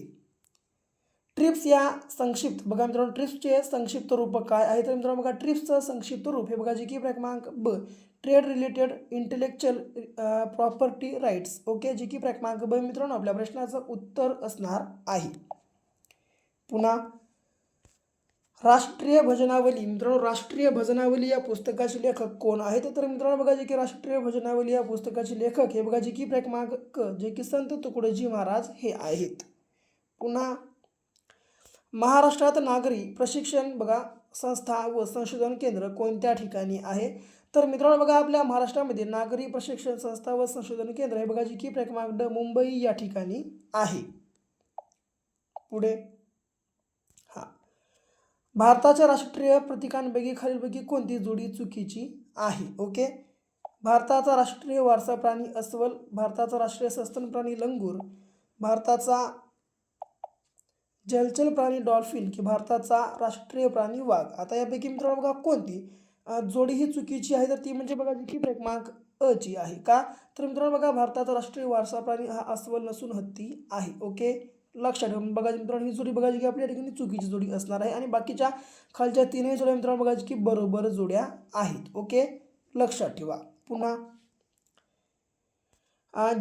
ट्रिप्स या संक्षिप्त बघा मित्रांनो ट्रिप्सचे संक्षिप्त रूप काय आहे. तर मित्रांनो बघा ट्रिप्सचं संक्षिप्त रूप हे बघा जे की क्रमांक ब trade related intellectual property rights. Okay, जे की क्रमांक ब मित्रांनो आपल्या प्रश्नाचं उत्तर असणार आहे. पुन्हा, राष्ट्रीय भजनावली मित्रांनो राष्ट्रीय भजनावली या पुस्तकाचे लेखक कोण आहेत. तर मित्रांनो बघा जे की राष्ट्रीय भजनावली या पुस्तकाचे लेखक हे बघा जे की क्रमांक क जे की संत तुकडोजी महाराज हे आहेत. पुन्हा, महाराष्ट्रात नागरी प्रशिक्षण बघा संस्था व संशोधन केंद्र कोणत्या ठिकाणी आहे. तर मित्रांनो बघा आपल्या महाराष्ट्रामध्ये नागरी प्रशिक्षण संस्था व संशोधन केंद्र हे बघा जी की क्रमांक ड मुंबई या ठिकाणी आहे. पुढे, हा, भारताच्या राष्ट्रीय प्रतीकांपैकी खालीलपैकी कोणती जोडी चुकीची आहे. ओके, भारताचा राष्ट्रीय वारसा प्राणी अस्वल, भारताचा राष्ट्रीय सस्तन प्राणी लंगूर, भारताचा जलचर प्राणी डॉल्फिन की भारताचा राष्ट्रीय प्राणी वाघ. आता यापैकी मित्रांनो बघा कोणती जोडी ही चुकीची आहे. तर ती म्हणजे बघा जी की क्रमांक अ ची आहे. का, तर मित्रांनो बघा भारताचा राष्ट्रीय वारसा प्राणी हा अस्वल नसून हत्ती आहे. ओके, लक्षात ठेवा. बघा मित्रांनो ही जोडी बघा जी की आपल्या ठिकाणी चुकीची जोडी असणार आहे आणि बाकीच्या खालच्या तीनही जोड्या मित्रांनो बघा जी की बरोबर जोड्या आहेत. ओके, लक्षात ठेवा. पुन्हा,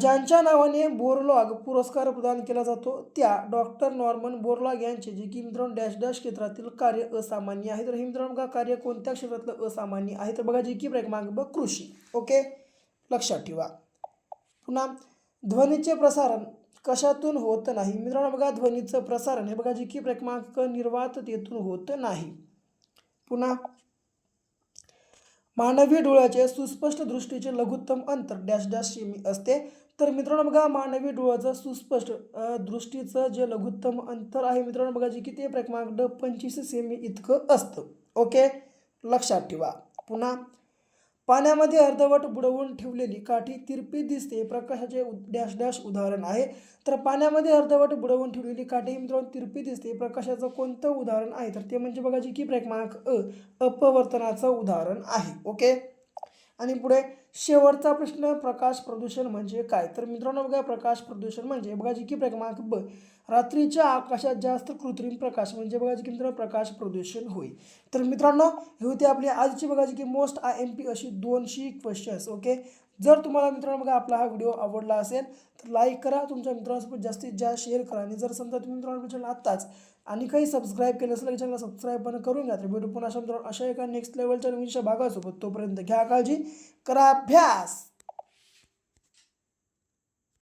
ज्यांच्या नावाने बोरलॉग पुरस्कार प्रदान केला जातो त्या डॉक्टर नॉर्मन बोरलॉग यांचे जे की मित्रांनो डॅश डॅश क्षेत्रातील कार्य असामान्य आहे. तर हे मित्रांनो बघा कार्य कोणत्या क्षेत्रातलं असामान्य आहे. तर बघा जे की क्रमांक ब कृषी. ओके, लक्षात ठेवा. पुन्हा, ध्वनीचे प्रसारण कशातून होत नाही. मित्रांनो बघा ध्वनीचं प्रसारण हे बघा जे की क्रमांक निर्वाततेतून होत नाही. पुन्हा, मानवी डोळ्याचे सुस्पष्ट दृष्टीचे लघुत्तम अंतर डॅश डॅश सेमी असते. तर मित्रांनो बघा मानवी डोळ्याचं सुस्पष्ट दृष्टीचं जे लघुत्तम अंतर आहे मित्रांनो बघा जे की ते क्रमांक ड 25 सेमी इतकं असतं. ओके, लक्षात ठेवा. पुन्हा, पाण्यामध्ये अर्धवट बुडवून ठेवलेली काठी तिरपी दिसते प्रकाशाचे डॅश डॅश उदाहरण आहे. तर पाण्यामध्ये अर्धवट बुडवून ठेवलेली काठी मित्रांनो तिरपी दिसते प्रकाशाचं कोणतं उदाहरण आहे. तर ते म्हणजे बघा जी की क्रमांक अ अपवर्तनाचं उदाहरण आहे. ओके, आणि पुढे शेवटचा प्रश्न, प्रकाश प्रदूषण म्हणजे काय? तर मित्रांनो बघा, प्रकाश प्रदूषण म्हणजे बघा जी की क्रमांक ब, रात्रीच्या आकाशात जास्त कृत्रिम प्रकाश म्हणजे बघा जी की मित्रांनो प्रकाश प्रदूषण होय. तर मित्रांनो हे होती आपली आजची बघा जी की मोस्ट IMP अशी 200 क्वेश्चन्स. ओके. जर तुम्हाला मित्रांनो बघा आपला हा व्हिडिओ आवडला असेल तर लाईक करा, तुमच्या मित्रांसोबत जास्तीत जास्त शेअर करा आणि जर समजा तुम्ही मित्रांनो चॅनल आत्ताच आणि काही सबस्क्राईब केलं असेल तर चॅनलला सबस्क्राईब पण करून घ्या. तर भेटू पुन्हा अशा एका नेक्स्ट लेवलच्या नवीनशा भागासोबत. तोपर्यंत घ्या काळजी, करा अभ्यास.